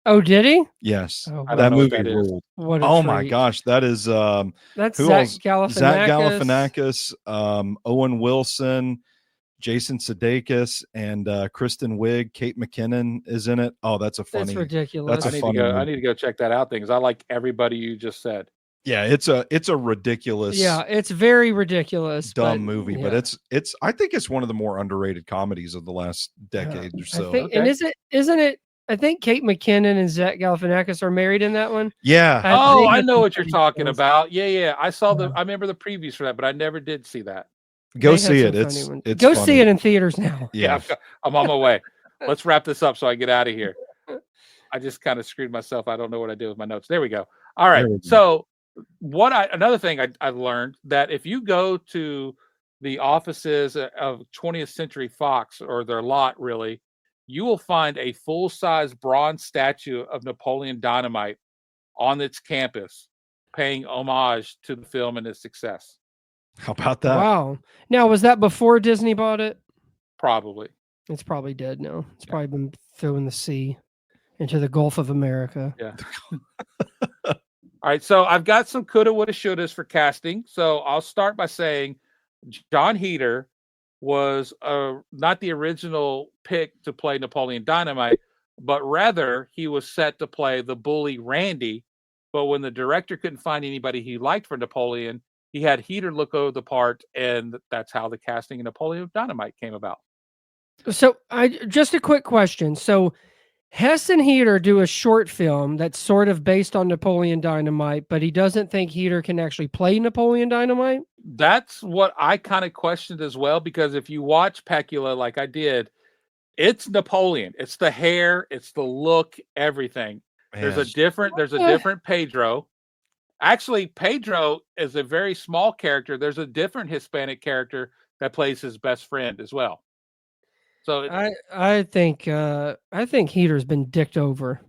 Oh, did he? Yes. Oh, that movie ruled. Oh my gosh, that is that's who Zach else? Galifianakis. Zach Galifianakis, Owen Wilson, Jason Sudeikis, and Kristen Wiig. Kate McKinnon is in it. Oh, that's ridiculous. I need to go check that out because I like everybody you just said. Yeah, it's a ridiculous. Yeah, it's very ridiculous, dumb movie, but it's. I think it's one of the more underrated comedies of the last decade or so. I think, and isn't it? I think Kate McKinnon and Zach Galifianakis are married in that one. Yeah. I know what you're talking about. Yeah. I saw I remember the previews for that, but I never did see that. Go see it. It's go funny. See it in theaters now. Yeah, I'm on my way. Let's wrap this up so I get out of here. I just kind of screwed myself. I don't know what I did with my notes. There we go. All right. So another thing I learned that if you go to the offices of 20th Century Fox, or their lot really, you will find a full-size bronze statue of Napoleon Dynamite on its campus, paying homage to the film and its success. How about that? Wow. Now, was that before Disney bought it? Probably. It's probably dead now. It's probably been thrown in the sea into the Gulf of America. Yeah. All right. So I've got some coulda, woulda, shouldas for casting. So I'll start by saying John Heder was not the original pick to play Napoleon Dynamite, but rather he was set to play the bully Randy. But when the director couldn't find anybody he liked for Napoleon, he had Heder look over the part, and that's how the casting of Napoleon Dynamite came about. So just a quick question. So Hess and Heder do a short film that's sort of based on Napoleon Dynamite, but he doesn't think Heder can actually play Napoleon Dynamite? That's what I kind of questioned as well, because if you watch Pecula like I did, it's Napoleon. It's the hair, it's the look, everything. Man. There's a different Pedro. Actually, Pedro is a very small character. There's a different Hispanic character that plays his best friend as well. So I think Heder's been dicked over.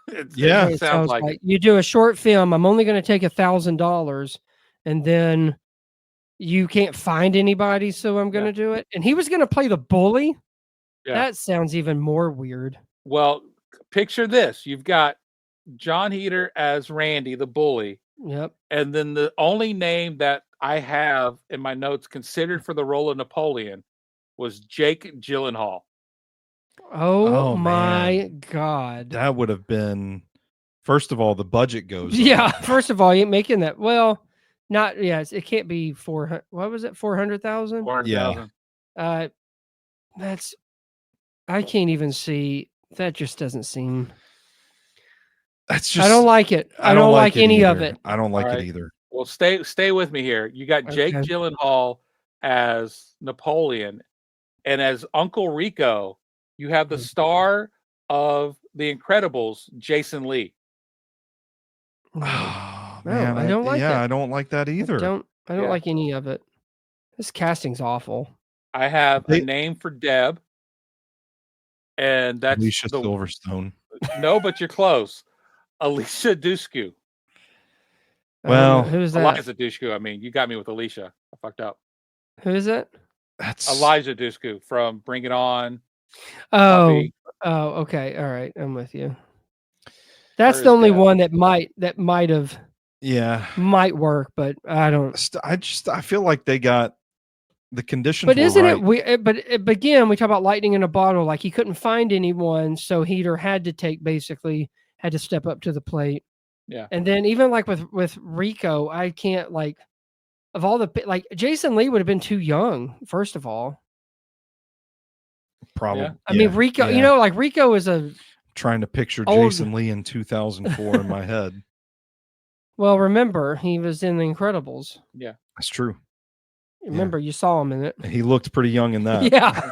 It sounds like it. You do a short film. I'm only going to take $1,000, and then you can't find anybody, so I'm going to do it. And he was going to play the bully. Yeah. That sounds even more weird. Well, picture this: you've got John Heder as Randy, the bully. Yep. And then the only name that I have in my notes considered for the role of Napoleon was Jake Gyllenhaal. Oh my God. That would have been, first of all, the budget goes up. First of all, you're making that, well, not, yes, it can't be 400. What was it? 400,000? 400,000. Yeah. I can't even see. That just doesn't seem. That's just. I don't like it. I don't like any of it. I don't like it either. Well, stay with me here. You got Jake Gyllenhaal as Napoleon, and as Uncle Rico, you have the star of The Incredibles, Jason Lee. Oh, man, I don't like that. I don't like that either. I don't like any of it. This casting's awful. I have a name for Deb, and that's Alicia Silverstone. No, but you're close. Alicia Dushku. Well, who's that? Eliza Dushku. I mean, you got me with Alicia. I fucked up. Who is it? That's Elijah Dushku from Bring It On. Oh, okay. All right. I'm with you. That's the only one that might have. Yeah. Might work, but I don't. I feel like they got the conditions. But isn't it? But again, we talk about lightning in a bottle. Like he couldn't find anyone, so Heder had to step up to the plate. Yeah. And then even like with Rico, I can't of all the Jason Lee would have been too young. First of all, probably. Yeah. I mean Rico. Yeah. Rico is trying to picture Jason Lee in 2004 in my head. Well, remember, he was in The Incredibles. Yeah. That's true. Remember, you saw him in it. He looked pretty young in that. Yeah.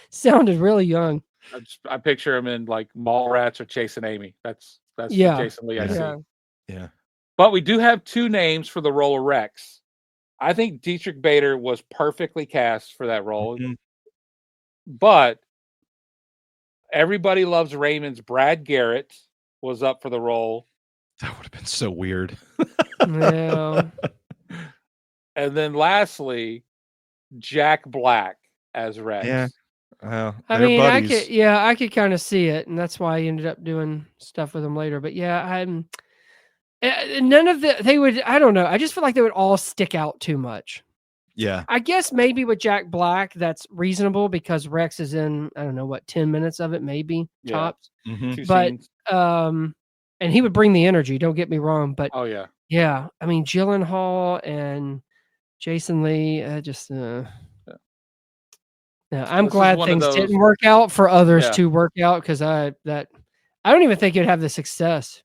Sounded really young. I picture him in like Mallrats or Chasing Amy. That's the Jason Lee I see. Yeah. But we do have two names for the role of Rex. I think Dietrich Bader was perfectly cast for that role. Mhm. But Everybody Loves Raymond's Brad Garrett was up for the role. That would have been so weird. Yeah. And then lastly, Jack Black as Rex. Yeah. I mean, I could kind of see it, and that's why I ended up doing stuff with him later. But yeah, none of they would. I don't know. I just feel like they would all stick out too much. Yeah. I guess maybe with Jack Black, that's reasonable because Rex is in, I don't know, 10 minutes of it, maybe tops. Mm-hmm. But and he would bring the energy. Don't get me wrong, but yeah. I mean, Gyllenhaal and Jason Lee, yeah, I'm glad things didn't work out for others to work out because I don't even think it'd have the success.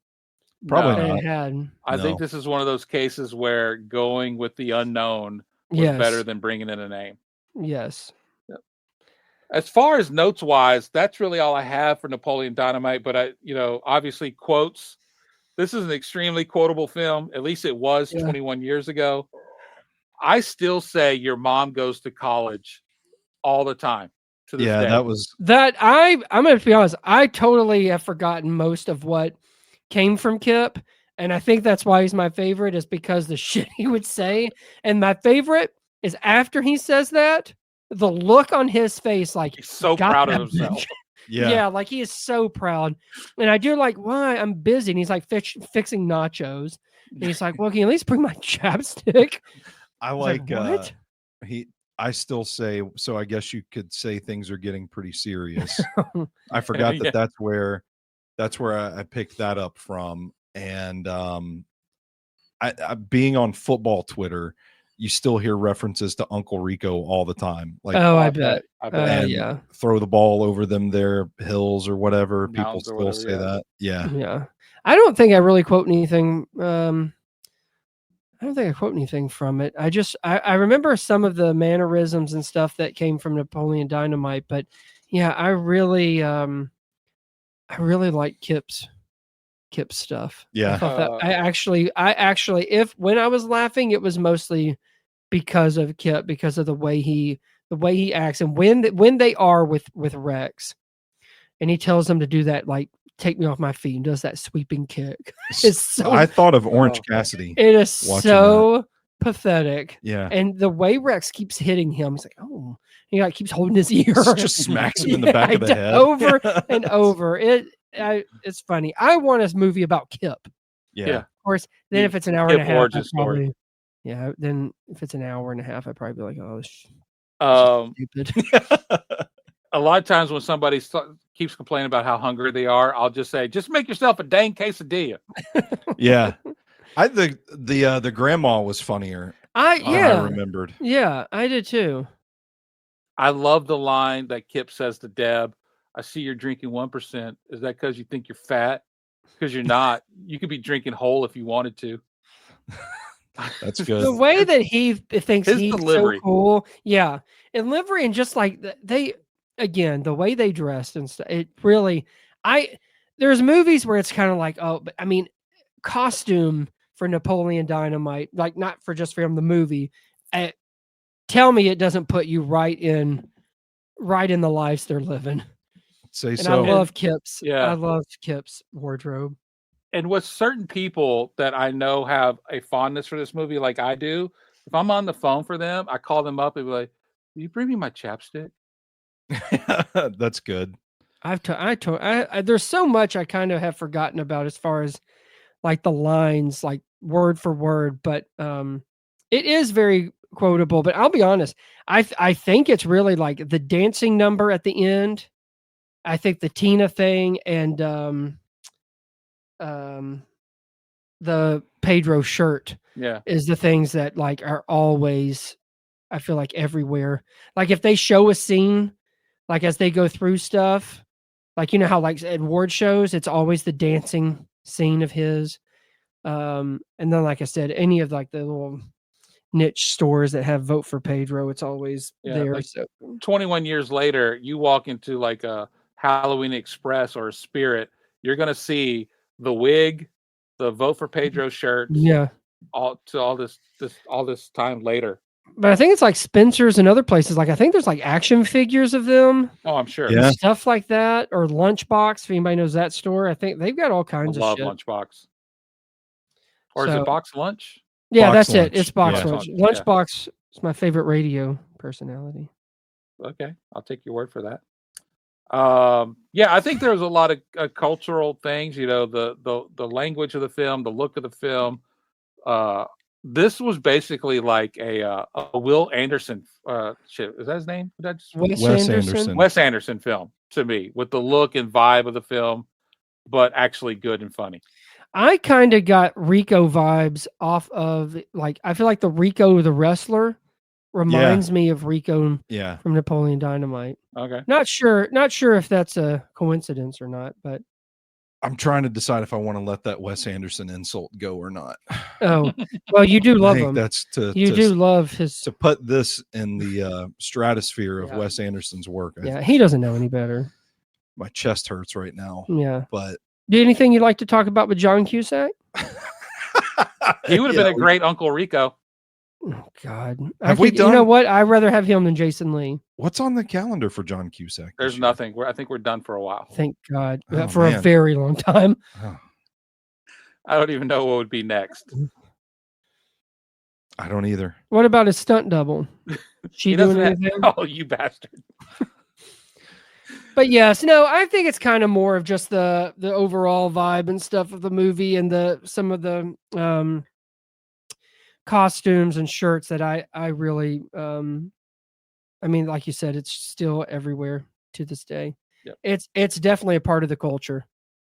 Probably not. It had. I think this is one of those cases where going with the unknown was better than bringing in a name. Yes. Yep. As far as notes wise, that's really all I have for Napoleon Dynamite. But obviously quotes. This is an extremely quotable film. At least it was 21 years ago. I still say Your Mom Goes to College all the time. To this day. That was that. I'm going to be honest. I totally have forgotten most of what came from Kip. And I think that's why he's my favorite, is because the shit he would say. And my favorite is after he says that, the look on his face, like he's so proud of himself. Yeah, like he is so proud. And I do like, why? I'm busy. And he's like fixing nachos. And he's like, well, can you at least bring my chapstick? I like what? I still say, so I guess you could say things are getting pretty serious. I forgot that that's where I picked that up from. And I being on football Twitter, you still hear references to Uncle Rico all the time. Like, I bet. And throw the ball over them their hills or whatever. People still say that. Yeah. I don't think I really quote anything. I don't think I quote anything from it. I remember some of the mannerisms and stuff that came from Napoleon Dynamite, but yeah, I really like Kip's stuff. Yeah. I thought that I actually, when I was laughing, it was mostly because of Kip, because of the way he acts, and when they are with Rex, and he tells them to do that, like, take me off my feet, and does that sweeping kick. It's so. I thought of Orange Cassidy. It is so pathetic. Yeah. And the way Rex keeps hitting him, it's like, oh, he like keeps holding his ear, just smacks him in the back of the head over and over. It's funny. I want a movie about Kip. Yeah. Of course, then if it's an hour and a half, then if it's an hour and a half, I'd probably be like, oh, stupid. A lot of times when somebody keeps complaining about how hungry they are, I'll just say, just make yourself a dang quesadilla. Yeah. I think the grandma was funnier. I remembered. Yeah, I did too. I love the line that Kip says to Deb, I see you're drinking 1%. Is that because you think you're fat? Because you're not. You could be drinking whole if you wanted to. That's good. The way that he thinks his he's delivery. So cool. Yeah. And livery, and just like the way they dressed and stuff, it really, there's movies where it's kind of like, but I mean, costume for Napoleon Dynamite, like not for just from the movie. Tell me it doesn't put you right in the lives they're living. Say and so. I love Kip's. Yeah, I love Kip's wardrobe. And with certain people that I know have a fondness for this movie, like I do, if I'm on the phone for them, I call them up and be like, "Will you bring me my chapstick?" That's good. There's so much I kind of have forgotten about as far as like the lines, like word for word, but it is very quotable. But I'll be honest, I think it's really like the dancing number at the end. I think the Tina thing and the Pedro shirt is the things that like are always, I feel like, everywhere. Like if they show a scene, like as they go through stuff, like, you know how like at award shows, it's always the dancing scene of his. And then, like I said, any of like the little niche stores that have Vote for Pedro, it's always there. Like So 21 years later, you walk into like a Halloween Express or a Spirit, you're gonna see the wig, the Vote for Pedro shirts, yeah. all this time later. But I think it's like Spencer's and other places. Like I think there's like action figures of them. Oh, I'm sure. Yeah. Stuff like that, or Lunchbox. If anybody knows that store, I think they've got all I kinds of love shit. Lunchbox. Or is So- it Box Lunch? Yeah, Box that's Lunch. it. It's Box Yeah. Lunch. Box Lunch, yeah. Lunchbox is my favorite radio personality. Okay, I'll take your word for that. Yeah, I think there's a lot of cultural things. You know, the language of the film, the look of the film. This was basically like a Will Anderson. Shit, is that his name? Did I just- Wes Anderson. Wes Anderson film to me, with the look and vibe of the film, but actually good and funny. I kind of got Rico vibes off of like I feel like the Rico the wrestler reminds me of Rico Yeah. from Napoleon Dynamite. Okay. Not sure if that's a coincidence or not, but I'm trying to decide if I want to let that Wes Anderson insult go or not. oh well, you do I love think him. that's You do love his. to put this in the stratosphere of Yeah. Wes Anderson's work. Yeah, he doesn't know any better. My chest hurts right now. Yeah. But Anything you'd like to talk about with John Cusack? He would have been a great Uncle Rico. Oh God. Have we You know done- what? I'd rather have him than Jason Lee. What's on the calendar for John Cusack? this There's year? nothing. I think we're done for a while. Thank God. Oh, For a man. very long time. Oh, I don't even know what would be next. I don't either. What about his stunt double? She He doing doesn't have- anything? Oh, you bastard! But yes, no, I think it's kind of more of just the overall vibe and stuff of the movie and some of the costumes and shirts that I really I mean, like you said, it's still everywhere to this day. Yep. It's definitely a part of the culture.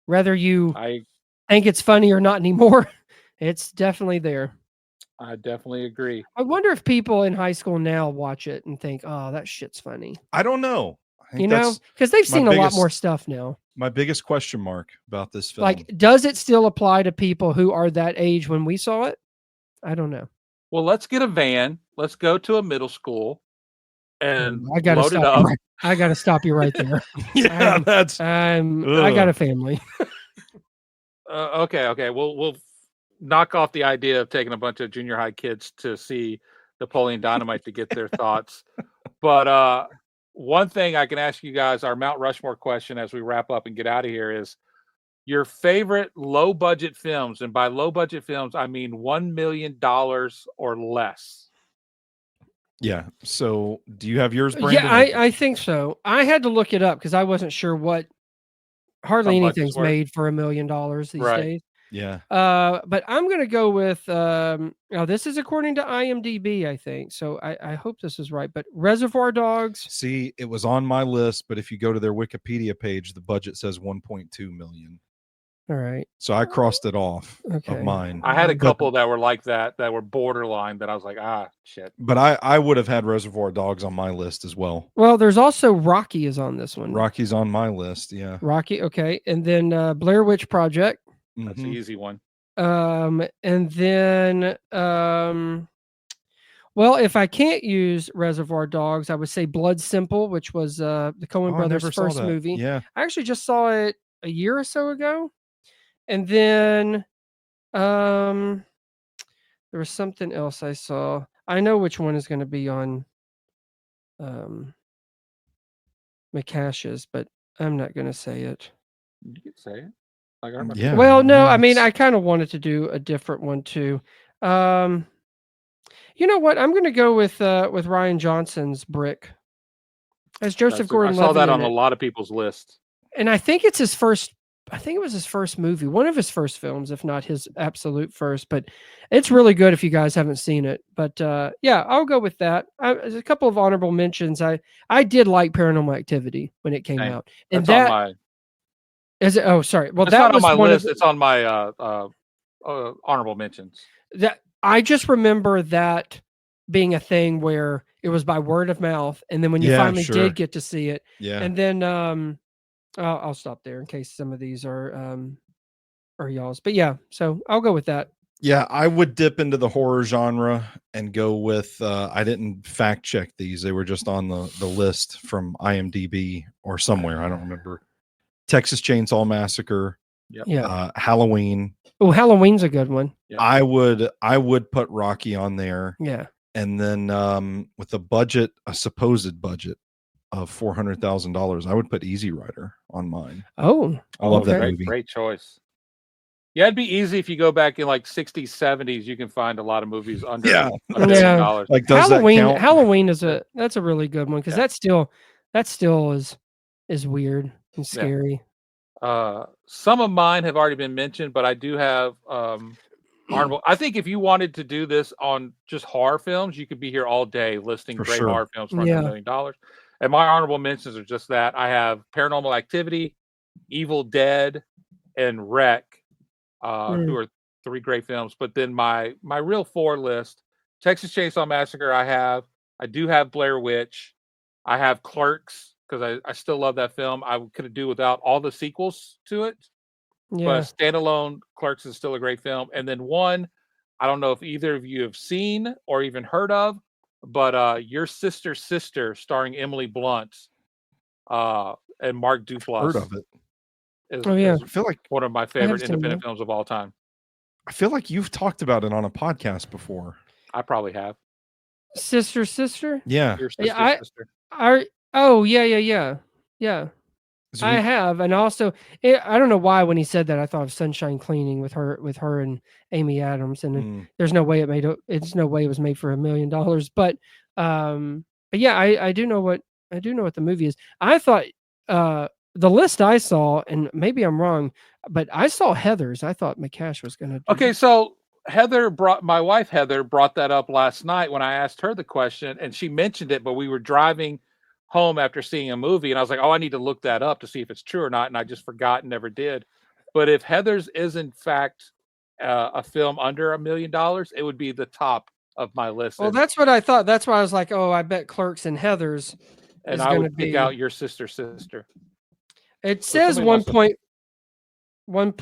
Whether you I think it's funny or not anymore, it's definitely there. definitely agree. I wonder if people in high school now watch it and think, "Oh, that shit's funny." I don't know. I think You know, that's because they've my seen a lot biggest- more stuff now. my biggest question mark about this film. Like, does it still apply to people who are that age when we saw it? I don't know. Well, let's get a van. Let's go to a middle school and I gotta load it stop. up. I gotta stop you right there. yeah, that's I got Ugh. a family. Okay. We'll knock off the idea of taking a bunch of junior high kids to see Napoleon Dynamite to get their thoughts. But one thing I can ask you guys, our Mount Rushmore question as we wrap up and get out of here, is your favorite low budget films. And by low budget films, I mean $1 million or less. yeah. So do you have yours, Brandon? Yeah, I think so. I had to look it up because I wasn't sure what. Hardly How much anything's it's worth. made for $1 million these Right. days. Yeah. But I'm gonna go with now this is according to IMDb, I think. So I hope this is right. But Reservoir Dogs. See, it was on my list, but if you go to their Wikipedia page, the budget says 1.2 million. All right. So I crossed it off Okay. of mine. I had a But- couple that were like that were borderline, that I was like, shit. But I would have had Reservoir Dogs on my list as well. Well, there's also Rocky is on this one. Rocky's on my list. Yeah. Rocky, okay, and then Blair Witch Project. That's Mhm. the easy one. And then well, if I can't use Reservoir Dogs, I would say Blood Simple, which was the Coen Oh, I brothers' never saw first that. movie. Yeah. I actually just saw it a year or so ago. And then there was something else I saw. I know which one is going to be on McCash's, but I'm not going to say it. You could say it. Like, I remember. Yeah. Well, no, I mean, it's- I kind of wanted to do a different one too. You know what? I'm going to go with Ryan Johnson's Brick as Joseph I Gordon-Levitt. saw that in on a it. lot of people's lists. And I think it's his first. I think it was his first movie, one of his first films, if not his absolute first. But it's really good if you guys haven't seen it. But yeah, I'll go with that. There's a couple of honorable mentions. I did like Paranormal Activity when it came Same. out, and That's that on my. is it. Oh, sorry. Well, It's that not on was my one list. of It's on my honorable mentions. that. I just remember that being a thing where it was by word of mouth, and then when you Yeah, finally sure. did get to see it, Yeah. and then I'll stop there in case some of these are are y'all's? But yeah, so I'll go with that. Yeah, I would dip into the horror genre and go with I didn't fact check these. They were just on the list from IMDb or somewhere. I don't remember. Texas Chainsaw Massacre, Yeah. Halloween. Oh, Halloween's a good one. Yep. I would put Rocky on there. Yeah. And then with a supposed budget of $400,000, I would put Easy Rider on mine. Oh, I love that great, movie. Great choice. Yeah, it'd be easy if you go back in like 60s, 70s. You can find a lot of movies under $1 million. Like does Halloween. that count? Halloween that's a really good one because that still is weird and scary. Some of mine have already been mentioned, but I do have honorable. I think if you wanted to do this on just horror films, you could be here all day listing great horror films for under $1 million. And my honorable mentions are just that. I have Paranormal Activity, Evil Dead, and Wreck, who are 3 great films. But then my real 4 list: Texas Chainsaw Massacre. I do have Blair Witch. I have Clerks, because I still love that film. I could have do without all the sequels to it. Yeah. But standalone, Clerks is still a great film. And then one, I don't know if either of you have seen or even heard of, but Your Sister's Sister, starring Emily Blunt and Mark Duplass. Heard of it. Is I feel like one of my favorite independent films of all time. I feel like you've talked about it on a podcast before. I probably have. Sister. Yeah. Your Sister's Sister. Yeah. I have, and also I don't know why when he said that I thought of Sunshine Cleaning with her and Amy Adams, and there's no way it was made for $1 million. But yeah, I do know what the movie is. I thought the list I saw, and maybe I'm wrong, but I saw Heather's. I thought McCash was going to. Okay, so my wife Heather brought that up last night when I asked her the question, and she mentioned it, but we were driving home after seeing a movie, and I was like, oh, I need to look that up to see if it's true or not, and I just forgot and never did. But if Heather's is in fact a film under $1 million, it would be the top of my list. Well, that's what I thought. That's why I was like, oh, I bet Clerks and Heather's and I would pick out Your Sister's Sister. It says 1 point. Wait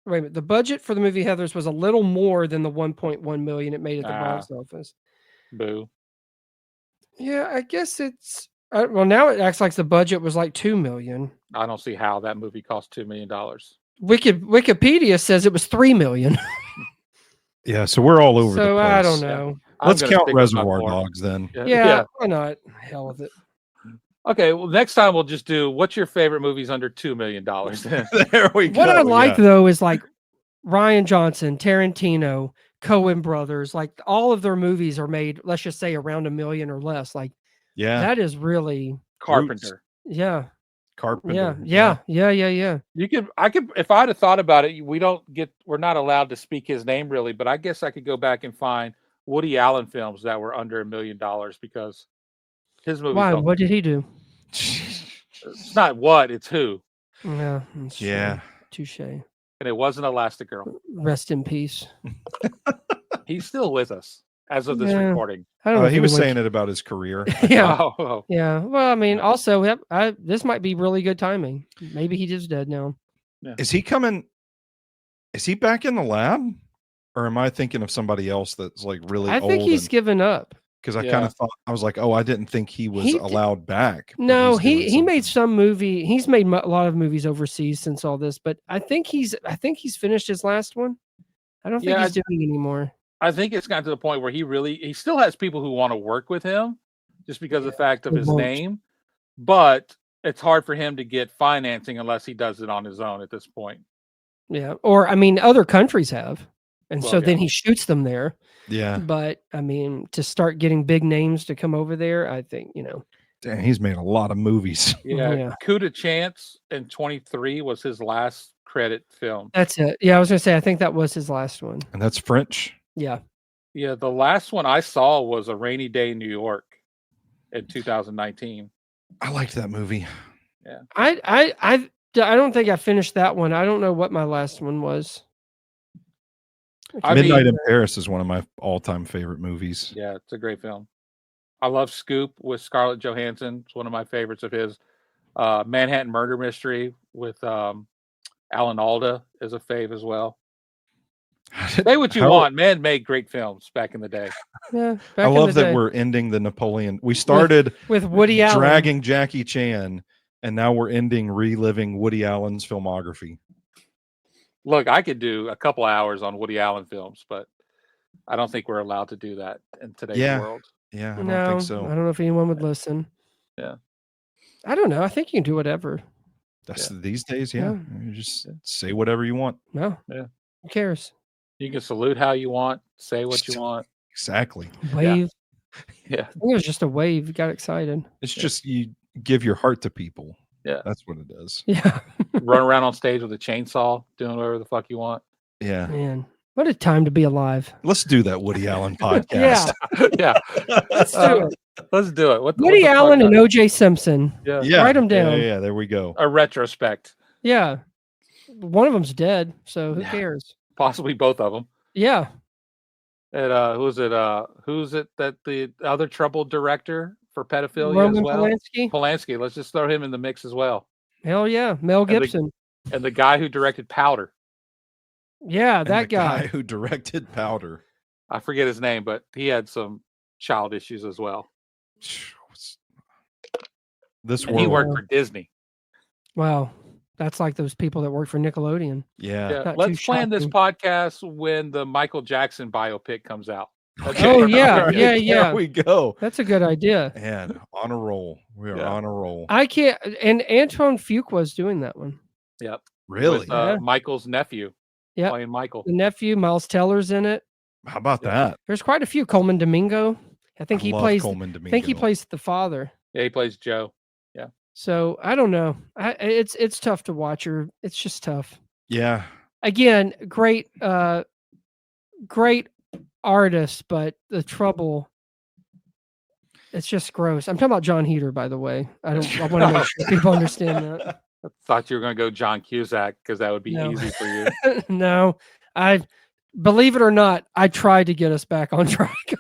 a minute. The budget for the movie Heather's was a little more than the 1.1 million it made at the box office. Boo. Yeah, I guess it's well, now it acts like the budget was like 2 million. I don't see how that movie cost $2 million. Wikipedia says it was 3 million. Yeah, so we're all over the place. I don't know. Yeah. Let's count Reservoir Dogs then. Yeah, why not? Hell with it. Okay, well, next time we'll just do what's your favorite movies under $2 million. There we go. What I like though is like Rian Johnson, Tarantino, Coen brothers, like all of their movies are made, let's just say around $1 million or less. Like, that is really Carpenter. Yeah. Carpenter. Yeah. I could, if I'd have thought about it, we're not allowed to speak his name really, but I guess I could go back and find Woody Allen films that were under $1 million because his movies. Why? What did he do? It's not what, it's who. Yeah. Touche. And it wasn't Elastigirl. Rest in peace. He's still with us as of this recording. I don't know. He was saying it about his career. Yeah. Yeah. Well, I mean, also, this might be really good timing. Maybe he is dead now. Yeah. Is he coming? Is he back in the lab? Or am I thinking of somebody else that's like really old? I think he's given up. Because I kind of thought, I was like, oh, I didn't think he was allowed back. No, he made some movie. He's made a lot of movies overseas since all this, but I think he's finished his last one. I don't think he's doing anymore. I think it's gotten to the point where he still has people who want to work with him just because of the fact of his name, but it's hard for him to get financing unless he does it on his own at this point. Yeah. Or, I mean, other countries have. And then he shoots them there. Yeah. But I mean, to start getting big names to come over there, I think, Damn, he's made a lot of movies. Yeah. Coup de Chance in 23 was his last credit film. That's it. Yeah, I was going to say, I think that was his last one. And that's French. Yeah. Yeah. The last one I saw was A Rainy Day in New York in 2019. I liked that movie. Yeah. I don't think I finished that one. I don't know what my last one was. Midnight in Paris is one of my all-time favorite movies. Yeah, it's a great film. I love Scoop with Scarlett Johansson. It's one of my favorites of his. Manhattan Murder Mystery with Alan Alda is a fave as well. Say what you want. Man made great films back in the day. Yeah, I love that we're ending the Napoleon. We started with Woody Allen dragging Jackie Chan, and now we're reliving Woody Allen's filmography. Look, I could do a couple hours on Woody Allen films, but I don't think we're allowed to do that in today's world. Yeah, I don't think so. I don't know if anyone would listen. Yeah. I don't know. I think you can do whatever. That's these days, You just say whatever you want. No. Yeah. Who cares? You can salute how you want, say what you want. Exactly. Wave. Yeah. I think it was just a wave. You got excited. It's just you give your heart to people. Yeah. That's what it is. Yeah. Run around on stage with a chainsaw, doing whatever the fuck you want. Yeah. Man, what a time to be alive. Let's do that Woody Allen podcast. Yeah. Let's do it. Let's do it. Woody Allen and O.J. Simpson. Yeah. Write them down. Yeah, there we go. A retrospect. Yeah. One of them's dead, so who cares? Possibly both of them. Yeah. And who's it that the other troubled director for pedophilia Roman as well? Polanski? Polanski. Let's just throw him in the mix as well. Hell yeah. Mel Gibson. And the guy who directed Powder. Yeah, that guy who directed Powder. I forget his name, but he had some child issues as well. He worked for Disney. Wow. That's like those people that work for Nickelodeon. Yeah. Let's plan this podcast when the Michael Jackson biopic comes out. Okay. Oh, yeah. Yeah. There we go. That's a good idea. And on a roll. We are on a roll. I can't. And Antoine Fuqua's doing that one. Yep. Really? With, Michael's nephew. Yeah. Playing Michael. The nephew, Miles Teller's in it. How about that? There's quite a few. Coleman Domingo. I think he plays. Coleman Domingo. I think he plays the father. Yeah, he plays Joe. Yeah. So I don't know. It's tough to watch her. It's just tough. Yeah. Again, great artist, but the trouble. It's just gross. I'm talking about John Heder, by the way. I want to make sure people understand that. I thought you were going to go John Cusack because that would be easy for you. No, I believe it or not, I tried to get us back on track.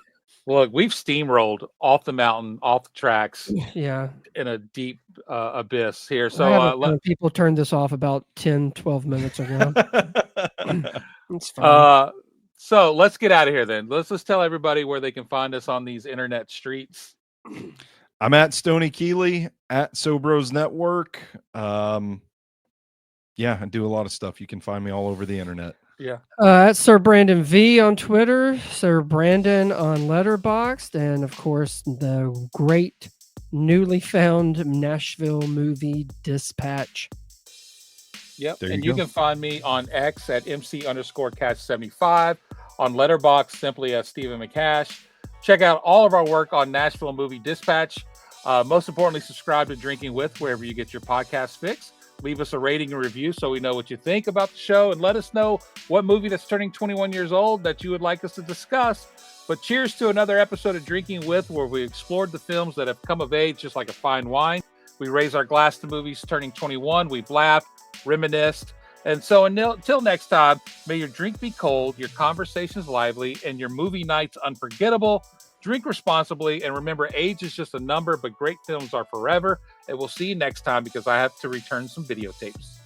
Look, we've steamrolled off the mountain, off the tracks. Yeah. In a deep abyss here. So people turned this off about 10, 12 minutes ago. It's fine. So let's get out of here then. Let's just tell everybody where they can find us on these internet streets. I'm at Stoney Keeley at Sobros Network. I do a lot of stuff. You can find me all over the internet. Yeah. At Sir Brandon V on Twitter, Sir Brandon on Letterboxd, and of course the great newly found Nashville Movie Dispatch. Yep. You can find me on X at MC_Cash75, on Letterboxd simply as Stephen McCash. Check out all of our work on Nashville Movie Dispatch. Most importantly, subscribe to Drinking With wherever you get your podcast fix. Leave us a rating and review so we know what you think about the show, and let us know what movie that's turning 21 years old that you would like us to discuss. But cheers to another episode of Drinking With, where we explored the films that have come of age just like a fine wine. We raise our glass to movies turning 21. We've laughed, reminisced. And so until next time, may your drink be cold, your conversations lively, and your movie nights unforgettable. Drink responsibly, and remember, age is just a number, but great films are forever. And we'll see you next time, because I have to return some videotapes.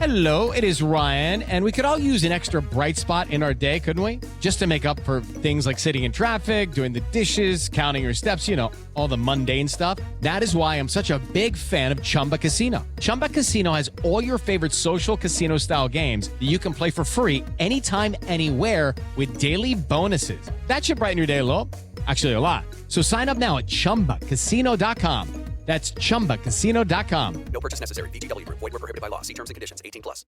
Hello, it is Ryan, and we could all use an extra bright spot in our day, couldn't we? Just to make up for things like sitting in traffic, doing the dishes, counting your steps, all the mundane stuff. That is why I'm such a big fan of Chumba Casino. Chumba Casino has all your favorite social casino-style games that you can play for free anytime, anywhere with daily bonuses. That should brighten your day a little. Actually, a lot. So sign up now at ChumbaCasino.com. That's ChumbaCasino.com. No purchase necessary. VGW Group. Void where prohibited by law. See terms and conditions. 18+.